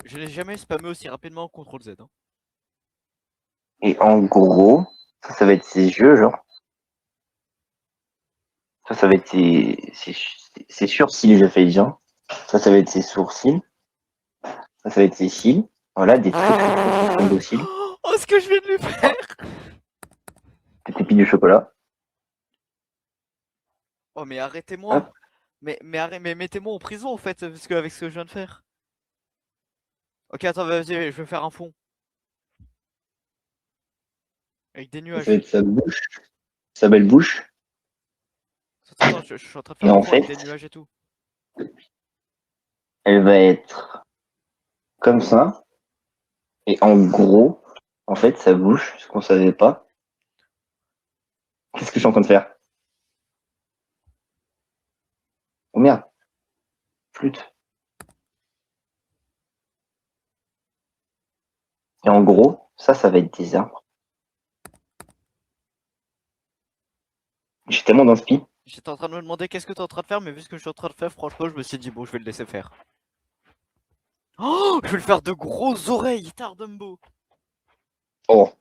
Speaker 1: Je n'ai jamais spammé aussi rapidement CTRL Z. Hein.
Speaker 2: Et en gros, ça va être ses yeux, genre. Ça va être ses sourcils, j'ai fait dire. Ça va être ses sourcils. Ça va être ses cils. Voilà, des très très très très beaux cils.
Speaker 1: Oh, ce que je viens de lui faire!
Speaker 2: Des pépites de chocolat.
Speaker 1: Oh, mais arrêtez-moi!
Speaker 2: Hop.
Speaker 1: Mais mettez-moi en prison en fait, parce que avec ce que je viens de faire. Ok, attends, vas-y, je vais faire un fond. Avec des
Speaker 2: Ça va
Speaker 1: nuages.
Speaker 2: être sa bouche. Sa belle bouche.
Speaker 1: Attends, je suis en train de
Speaker 2: Et
Speaker 1: faire un
Speaker 2: en
Speaker 1: fond avec
Speaker 2: fait,
Speaker 1: des nuages et tout.
Speaker 2: elle va être comme ça. Et en gros, en fait, sa bouche, ce qu'on savait pas. Qu'est-ce que je suis en train de faire? Oh merde, flûte. Et en gros, ça va être des arbres. J'ai tellement d'inspi.
Speaker 1: J'étais en train de me demander qu'est-ce que t'es en train de faire, mais vu ce que je suis en train de faire, franchement, je me suis dit, bon, je vais le laisser faire. Oh, je vais le faire de grosses oreilles, Tardumbo.
Speaker 2: Oh.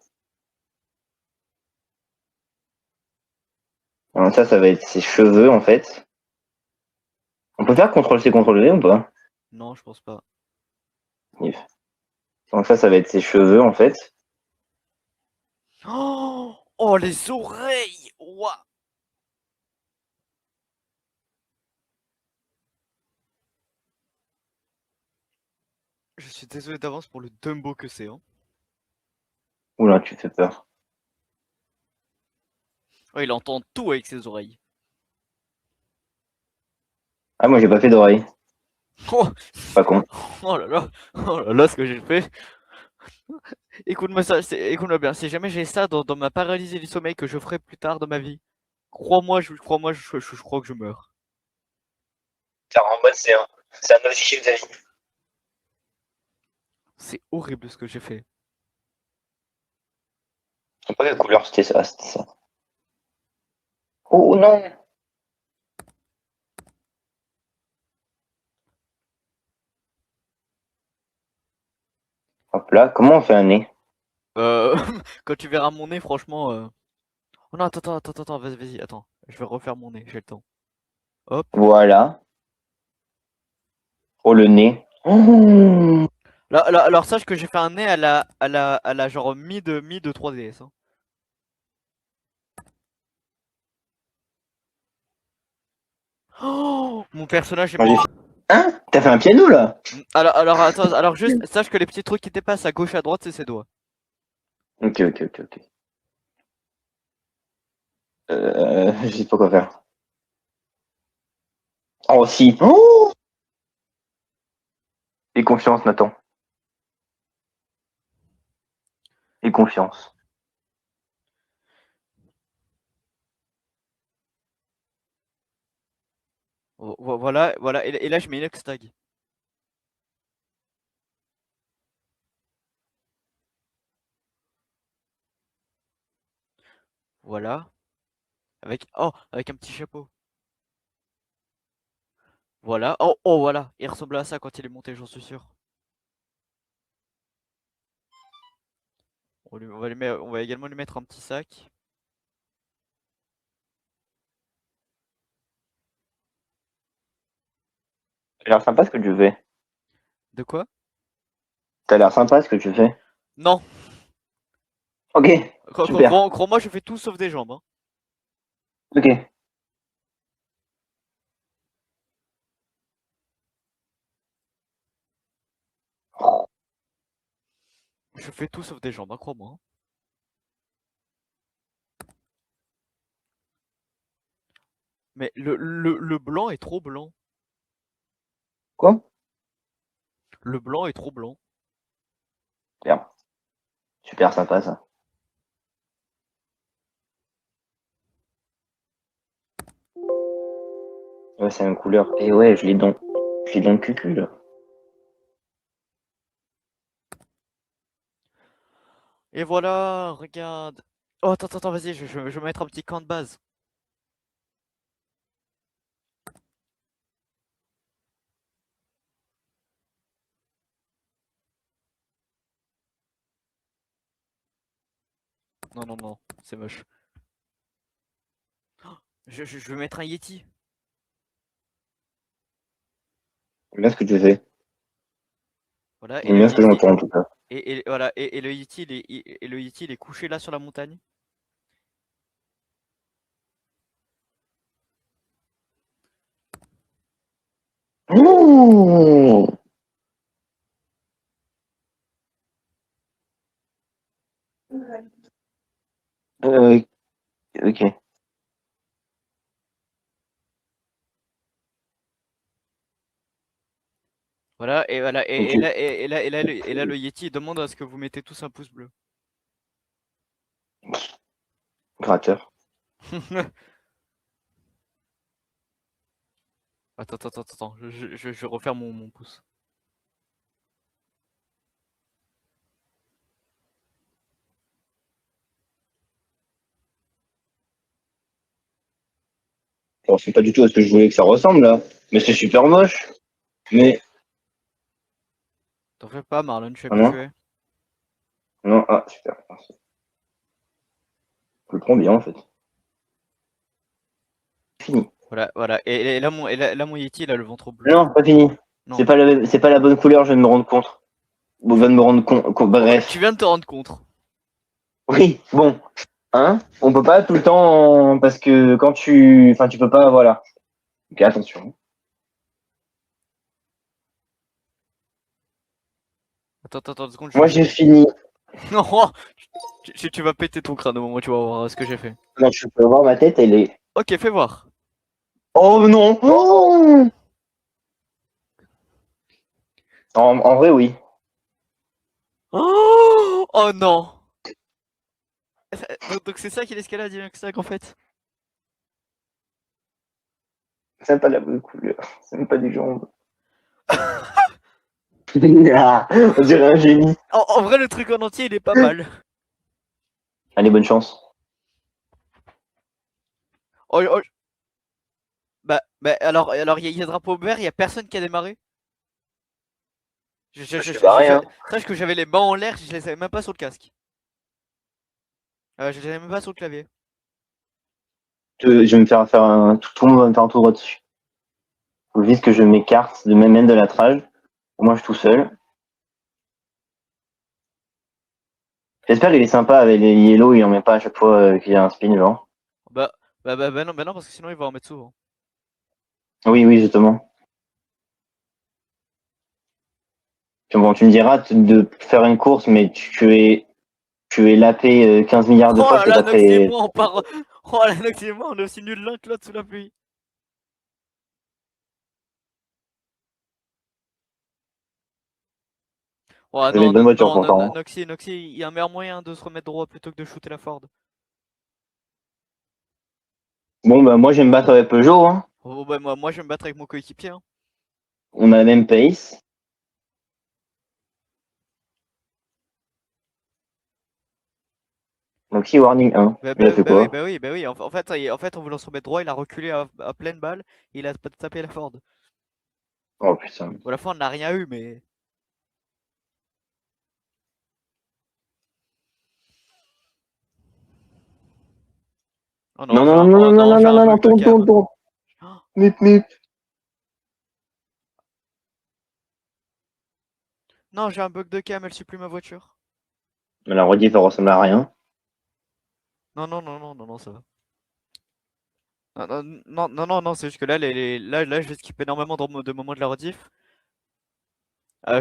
Speaker 2: Alors ça va être ses cheveux, en fait. On peut faire CTRL-C, CTRL-V ou pas?
Speaker 1: Non, je pense pas.
Speaker 2: Yes. Donc ça va être ses cheveux, en fait.
Speaker 1: Oh, les oreilles. Ouah. Je suis désolé d'avance pour le Dumbo que c'est. Hein.
Speaker 2: Oula, tu fais peur.
Speaker 1: Oh, il entend tout avec ses oreilles.
Speaker 2: Ah, moi, j'ai pas fait d'oreille.
Speaker 1: Oh,
Speaker 2: Pas con.
Speaker 1: oh là là, ce que j'ai fait. Écoute-moi ça, écoute-moi bien. Si jamais j'ai ça dans ma paralysie du sommeil que je ferai plus tard dans ma vie, crois-moi, je crois que je meurs.
Speaker 2: En mode, c'est un objectif de vie.
Speaker 1: C'est horrible ce que j'ai fait.
Speaker 2: Je sais pas quelle couleur c'était ça, c'était ça. Oh non! Hop là, comment on fait un nez?
Speaker 1: Euh, quand tu verras mon nez, franchement. Oh non, attends, vas-y, attends. Je vais refaire mon nez, j'ai le temps. Hop.
Speaker 2: Voilà. Oh, le nez. Oh,
Speaker 1: Alors sache que j'ai fait un nez à la genre mi de 3DS. Hein. Oh, mon personnage est
Speaker 2: j'ai
Speaker 1: mort.
Speaker 2: fait... Hein? T'as fait un piano là?
Speaker 1: Alors attends, alors juste sache que les petits trucs qui dépassent à gauche à droite, c'est ses doigts.
Speaker 2: Ok, ok, ok, ok. Je sais pas quoi faire. Oh, si. Oh, et confiance, Nathan. Et confiance.
Speaker 1: Voilà, voilà. Et là, je mets une X-Tag. Voilà. Avec un petit chapeau. Voilà. Oh, oh, voilà. Il ressemble à ça quand il est monté, j'en suis sûr. On va également lui mettre un petit sac.
Speaker 2: T'as l'air sympa ce que tu fais.
Speaker 1: De quoi?
Speaker 2: T'as l'air sympa ce que tu fais.
Speaker 1: Non.
Speaker 2: Ok, super.
Speaker 1: Crois-moi, je fais tout sauf des jambes, hein.
Speaker 2: Ok.
Speaker 1: Je fais tout sauf des jambes, hein, crois-moi, hein. Mais le blanc est trop blanc.
Speaker 2: Quoi?
Speaker 1: Le blanc est trop blanc.
Speaker 2: Bien. Super sympa ça. Ouais, c'est une couleur. Et ouais, je l'ai dans le cul là.
Speaker 1: Et voilà, regarde. Oh, attends, vas-y, je vais mettre un petit camp de base. Non, non, non, c'est moche. Je vais mettre un Yeti.
Speaker 2: J'aime bien ce que tu fais.
Speaker 1: Voilà,
Speaker 2: J'aime bien ce que j'entends en tout cas.
Speaker 1: voilà, et le Yeti, et le Yeti, il est couché là sur la montagne.
Speaker 2: Ouh. Euh, ok.
Speaker 1: Voilà, et voilà,
Speaker 2: Donc tu...
Speaker 1: et là, le Yeti il demande à ce que vous mettez tous un pouce bleu.
Speaker 2: Gratteur.
Speaker 1: Attends, je vais refaire mon pouce.
Speaker 2: Bon, c'est pas du tout à ce que je voulais que ça ressemble là. Mais c'est super moche. Mais.
Speaker 1: T'en fais pas, Marlon, je suis
Speaker 2: Ah non?
Speaker 1: habitué.
Speaker 2: Non, ah, super. Merci. Je le prends bien en fait. Fini.
Speaker 1: Voilà, là, mon Yeti, il a le ventre bleu.
Speaker 2: Non, pas fini.
Speaker 1: Non.
Speaker 2: C'est pas la bonne couleur, je viens de me rendre compte. Bon, je viens de me rendre compte.
Speaker 1: Tu
Speaker 2: Bref.
Speaker 1: viens de te rendre compte.
Speaker 2: Oui, bon. Hein? On peut pas tout le temps. Parce que quand tu. Enfin, tu peux pas. Voilà. Ok, attention.
Speaker 1: Attends 2 secondes,
Speaker 2: Moi, j'ai fini.
Speaker 1: Non, tu vas péter ton crâne au moment où tu vas voir ce que j'ai fait.
Speaker 2: Non, tu peux voir ma tête, elle est.
Speaker 1: Ok, fais voir.
Speaker 2: Oh non! Oh, en vrai, oui.
Speaker 1: Oh, oh non. Donc c'est ça qui est l'escalade X-Tag en fait.
Speaker 2: C'est même pas la bonne couleur. C'est même pas des jambes. Ah, on dirait un génie.
Speaker 1: En vrai, le truc en entier, il est pas mal.
Speaker 2: Allez, bonne chance.
Speaker 1: Oh, alors il y a drapeau vert, il y a personne qui a démarré.
Speaker 2: Je suis barré, hein.
Speaker 1: Sache que j'avais les mains en l'air, je les avais même pas sur le casque. Je les avais même pas sur le clavier.
Speaker 2: Je vais me faire faire un. Tout le monde va me faire un tour dessus. Faut juste que je m'écarte de même de la trage. Moi, je suis tout seul. J'espère qu'il est sympa avec les yellow, il en met pas à chaque fois qu'il y a un spin, genre.
Speaker 1: Bah, bah non, parce que sinon il va en mettre souvent.
Speaker 2: Oui, oui, justement. Puis bon, tu me diras de faire une course, mais tu es Tu es lapé 15 milliards de
Speaker 1: Oh
Speaker 2: fois,
Speaker 1: là
Speaker 2: c'est
Speaker 1: là,
Speaker 2: pas
Speaker 1: Nox et
Speaker 2: très.
Speaker 1: moi, on part. Oh là, Nox et moi, on est aussi nuls l'un que l'autre sous la pluie. Oh
Speaker 2: Vous avez une
Speaker 1: non,
Speaker 2: bonne
Speaker 1: non,
Speaker 2: voiture
Speaker 1: non, non,
Speaker 2: pourtant, hein.
Speaker 1: Noxy, il y a un meilleur moyen de se remettre droit plutôt que de shooter la Ford.
Speaker 2: Bon, bah, moi, je vais me battre avec Peugeot, hein.
Speaker 1: Oh bah moi je vais me battre avec mon coéquipier. Hein.
Speaker 2: On a la même pace. Donc, si warning 1. Il a fait quoi?
Speaker 1: Bah oui. En fait, en voulant se remettre droit, il a reculé à pleine balle et il a pas tapé la Ford.
Speaker 2: Oh putain.
Speaker 1: Bon, la Ford n'a rien eu, mais. Oh non,
Speaker 2: Non, non, non,
Speaker 1: oh
Speaker 2: non, non,
Speaker 1: non,
Speaker 2: non,
Speaker 1: j'ai
Speaker 2: non,
Speaker 1: un
Speaker 2: non, non,
Speaker 1: bug de
Speaker 2: tourne, tourne,
Speaker 1: cam.
Speaker 2: tourne.
Speaker 1: Oh,
Speaker 2: Nip, nip.
Speaker 1: non, j'ai un bug de cam, elle suit plus ma voiture.
Speaker 2: Mais la rediff, elle ressemble à rien.
Speaker 1: Non, ça va. Non, c'est juste que là, là, je vais skipper énormément de moments de la rediff.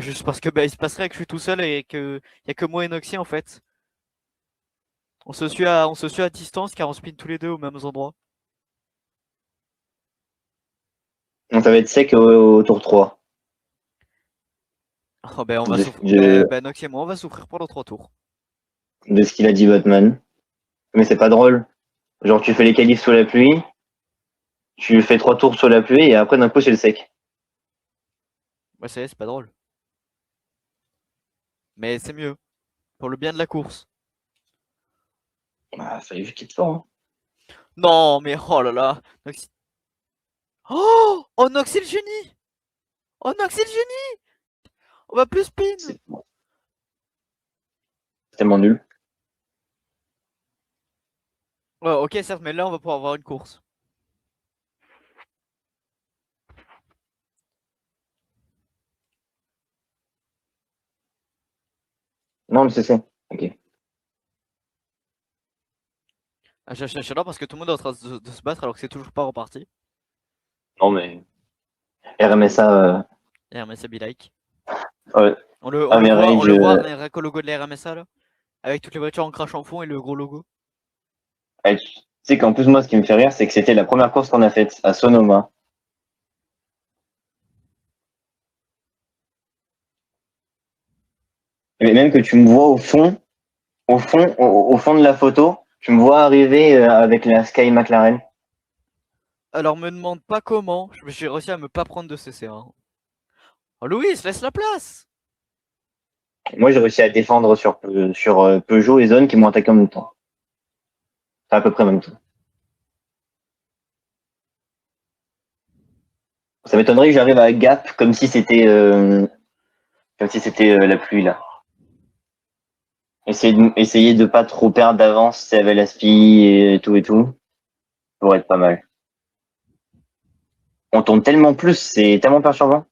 Speaker 1: Juste parce que bah, il se passerait que je suis tout seul et que y a que moi et Noxy en fait. On se suit à distance car on spin tous les deux aux mêmes endroits.
Speaker 2: Donc, ça va être sec au tour 3.
Speaker 1: Oh, ben on va
Speaker 2: De,
Speaker 1: souffrir.
Speaker 2: de,
Speaker 1: Ben Nox et moi on va souffrir pendant 3 tours.
Speaker 2: de ce qu'il a dit Batman. Mais c'est pas drôle. Genre, tu fais les qualifs sous la pluie, tu fais 3 tours sous la pluie, et après, d'un coup, c'est le sec.
Speaker 1: Ouais ça y est, c'est pas drôle. Mais c'est mieux. Pour le bien de la course.
Speaker 2: Ah, ça y est, je quitte fort, hein.
Speaker 1: Non mais oh là là. Nox... Oh Nox c'est le génie. Oh Nox c'est le génie. On va plus spin.
Speaker 2: C'est tellement nul.
Speaker 1: Ouais ok certes mais là on va pouvoir avoir une course.
Speaker 2: Non, mais c'est ça. Ok.
Speaker 1: J'adore parce que tout le monde est en train de se battre alors que c'est toujours pas reparti.
Speaker 2: Non, mais RMSA,
Speaker 1: RMSA be like.
Speaker 2: ouais,
Speaker 1: On
Speaker 2: average,
Speaker 1: le voit, rien qu'au logo de la RMSA là. Avec toutes les voitures en crash en fond et le gros logo.
Speaker 2: tu sais qu'en plus, moi, ce qui me fait rire, c'est que c'était la première course qu'on a faite à Sonoma. Et même que tu me vois au fond de la photo, tu me vois arriver avec la Sky McLaren.
Speaker 1: Alors me demande pas comment, j'ai réussi à me pas prendre de CC. Hein. Oh Louis, laisse la place.
Speaker 2: Moi, j'ai réussi à défendre sur Peugeot et Zone qui m'ont attaqué en même temps. Enfin, à peu près en même temps. Ça m'étonnerait que j'arrive à Gap comme si c'était la pluie là. Essayer de pas trop perdre d'avance, c'est avec la spi et tout et tout. Pour être pas mal. On tourne tellement plus, c'est tellement perturbant.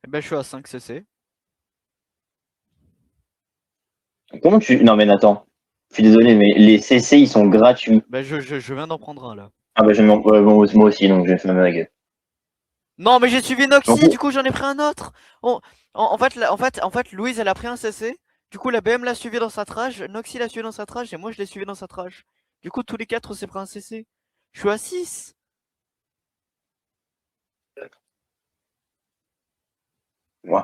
Speaker 1: Eh ben je suis à 5 CC.
Speaker 2: Comment tu. Non, mais attends. Je suis désolé, mais les CC, ils sont gratuits.
Speaker 1: Ben je viens d'en prendre un là.
Speaker 2: Ah bah, ouais, moi aussi, donc je vais faire ma gueule.
Speaker 1: Non mais j'ai suivi
Speaker 2: Donc,
Speaker 1: Noxy, du coup j'en ai pris un autre. En fait, Louise elle a pris un CC. Du coup la BM l'a suivi dans sa trage, Noxy l'a suivi dans sa trage et moi je l'ai suivi dans sa trage. Du coup tous les 4 on s'est pris un CC. Je suis à 6.
Speaker 2: ouais.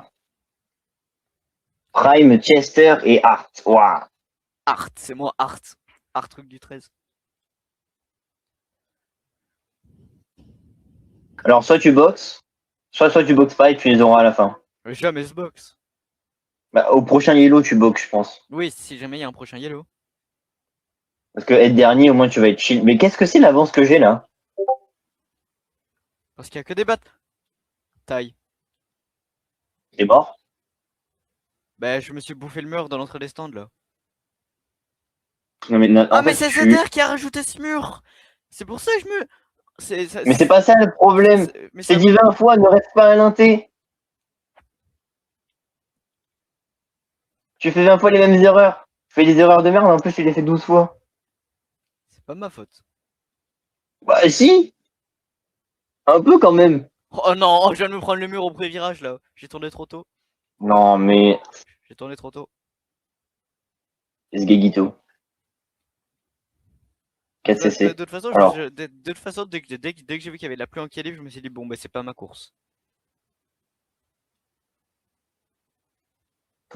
Speaker 2: Prime, Chester et Hart. Waouh.
Speaker 1: Art, c'est moi Art. Art truc du 13.
Speaker 2: Alors, soit tu boxes, soit tu boxes pas et tu les auras à la fin.
Speaker 1: Jamais ce box.
Speaker 2: Bah, au prochain Yellow, tu boxes, je pense.
Speaker 1: Oui, si jamais il y a un prochain yellow.
Speaker 2: Parce que être dernier, au moins, tu vas être chill. Mais qu'est-ce que c'est l'avance que j'ai là?
Speaker 1: Parce qu'il y a que des batailles.
Speaker 2: T'es mort?
Speaker 1: Ben je me suis bouffé le mur dans l'entrée des stands là.
Speaker 2: Non, mais
Speaker 1: Ah
Speaker 2: en
Speaker 1: mais
Speaker 2: fait,
Speaker 1: c'est ZR qui a rajouté ce mur. C'est pour ça que je me...
Speaker 2: Mais c'est pas ça le problème.
Speaker 1: Mais
Speaker 2: Je t'ai
Speaker 1: ça
Speaker 2: dit
Speaker 1: me...
Speaker 2: 20 fois, ne reste pas à l'inté. Tu fais 20 fois les mêmes erreurs. Tu fais des erreurs de merde, en plus tu les fais 12 fois.
Speaker 1: C'est pas ma faute.
Speaker 2: Bah si, un peu quand même.
Speaker 1: Oh non, je viens de me prendre le mur au pré-virage là. J'ai tourné trop tôt.
Speaker 2: Non, mais
Speaker 1: J'ai tourné trop tôt.
Speaker 2: Sgeguito. 4cc.
Speaker 1: De toute façon,
Speaker 2: Alors,
Speaker 1: de toute façon, dès que j'ai vu qu'il y avait de la pluie en qualif, je me suis dit bon bah c'est pas ma course.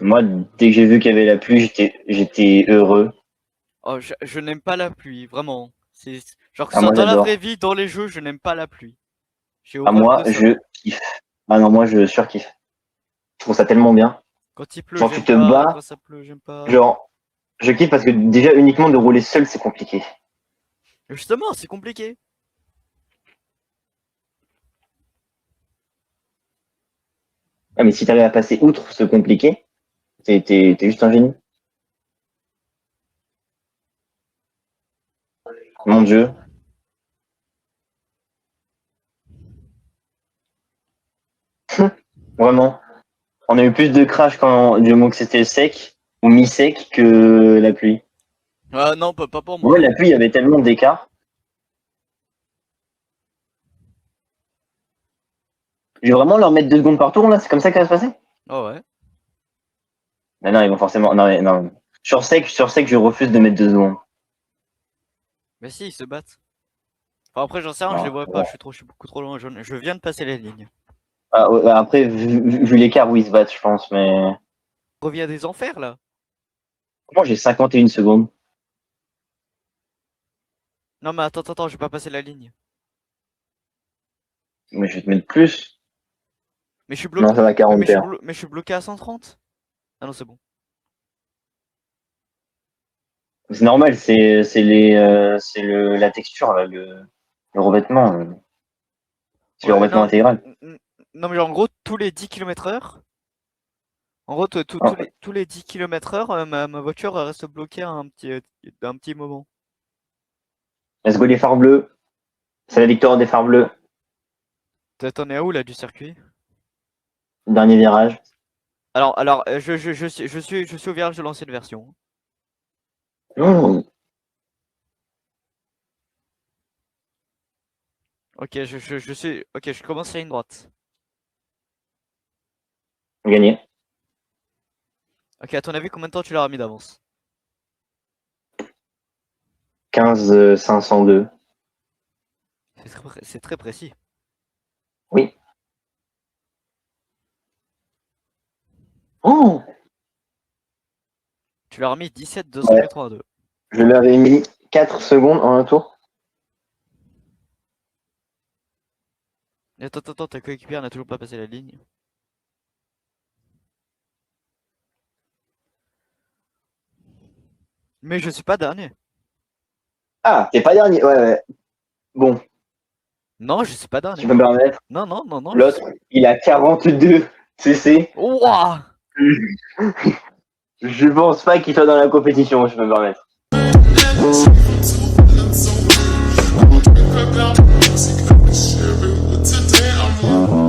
Speaker 2: moi, dès que j'ai vu qu'il y avait la pluie, j'étais heureux.
Speaker 1: Oh, je n'aime pas la pluie, vraiment. C'est genre que ce
Speaker 2: Ah,
Speaker 1: soit
Speaker 2: moi,
Speaker 1: dans la vraie
Speaker 2: j'adore.
Speaker 1: vie, dans les jeux, je n'aime pas la pluie. J'ai
Speaker 2: Ah,
Speaker 1: horreur
Speaker 2: moi,
Speaker 1: de ça.
Speaker 2: je kiffe. Ah non, moi, je surkiffe. Je trouve ça tellement bien.
Speaker 1: Quand il pleut,
Speaker 2: Genre, tu
Speaker 1: j'aime
Speaker 2: te
Speaker 1: pas. Quand
Speaker 2: bats,
Speaker 1: ça pleut, j'aime pas.
Speaker 2: genre, je kiffe parce que déjà, uniquement de rouler seul, c'est compliqué.
Speaker 1: Justement, c'est compliqué.
Speaker 2: Ah, mais si t'arrives à passer outre ce compliqué, t'es juste un génie. Mon Dieu. Vraiment. On a eu plus de crash quand, du moment que c'était sec, ou mi-sec, que la pluie.
Speaker 1: Ah non, pas pour
Speaker 2: Ouais,
Speaker 1: moi.
Speaker 2: la pluie, il y avait tellement d'écart. Je vais vraiment leur mettre 2 secondes par tour, là, c'est comme ça que ça va se passer?
Speaker 1: Oh ouais.
Speaker 2: Mais non, ils vont forcément. Non, mais non. Sur sec, je refuse de mettre 2 secondes.
Speaker 1: Mais si, ils se battent. Enfin, après, j'en sais rien, je les
Speaker 2: Non,
Speaker 1: vois pas,
Speaker 2: bon.
Speaker 1: je suis beaucoup trop loin. Je viens de passer la ligne.
Speaker 2: Ah, ouais, après, vu l'écart où ils se battent, je pense, mais.
Speaker 1: Reviens des enfers là.
Speaker 2: Moi, j'ai 51 secondes.
Speaker 1: Non, mais attends, je vais pas passer la ligne.
Speaker 2: Mais je vais te mettre plus.
Speaker 1: Mais je suis
Speaker 2: Non,
Speaker 1: bloqué.
Speaker 2: ça va 40 paires.
Speaker 1: Mais je suis bloqué à 130. Ah non, c'est bon.
Speaker 2: C'est normal, c'est la texture, là, le revêtement. C'est le
Speaker 1: Ouais,
Speaker 2: revêtement intégral.
Speaker 1: non, mais genre, en gros, tous les 10 km/h. En gros,
Speaker 2: Ah,
Speaker 1: tous les 10 km/h, ma voiture elle reste bloquée un petit moment.
Speaker 2: let's go les phares bleus. C'est la victoire des phares bleus.
Speaker 1: T'en es à où là du circuit?
Speaker 2: Dernier virage.
Speaker 1: Alors, je suis au virage de l'ancienne version.
Speaker 2: Oh,
Speaker 1: Ok, ok, je commence à une droite.
Speaker 2: gagné.
Speaker 1: Ok, à ton avis, combien de temps tu l'auras mis d'avance?
Speaker 2: 15 502.
Speaker 1: C'est très précis.
Speaker 2: Oui. Oh,
Speaker 1: Tu l'as remis 17
Speaker 2: ouais.
Speaker 1: 282.
Speaker 2: Je l'avais mis 4 secondes en un tour.
Speaker 1: Et attends, ta coéquipière n'a toujours pas passé la ligne. Mais je suis pas dernier.
Speaker 2: Ah, t'es pas dernier. Ouais, ouais. Bon,
Speaker 1: Non, je suis pas
Speaker 2: si tu
Speaker 1: dernier.
Speaker 2: peux me permettre.
Speaker 1: Non, je
Speaker 2: L'autre,
Speaker 1: suis.
Speaker 2: il a 42 CC.
Speaker 1: Ouah!
Speaker 2: Je pense pas qu'il soit dans la compétition, je peux me permettre.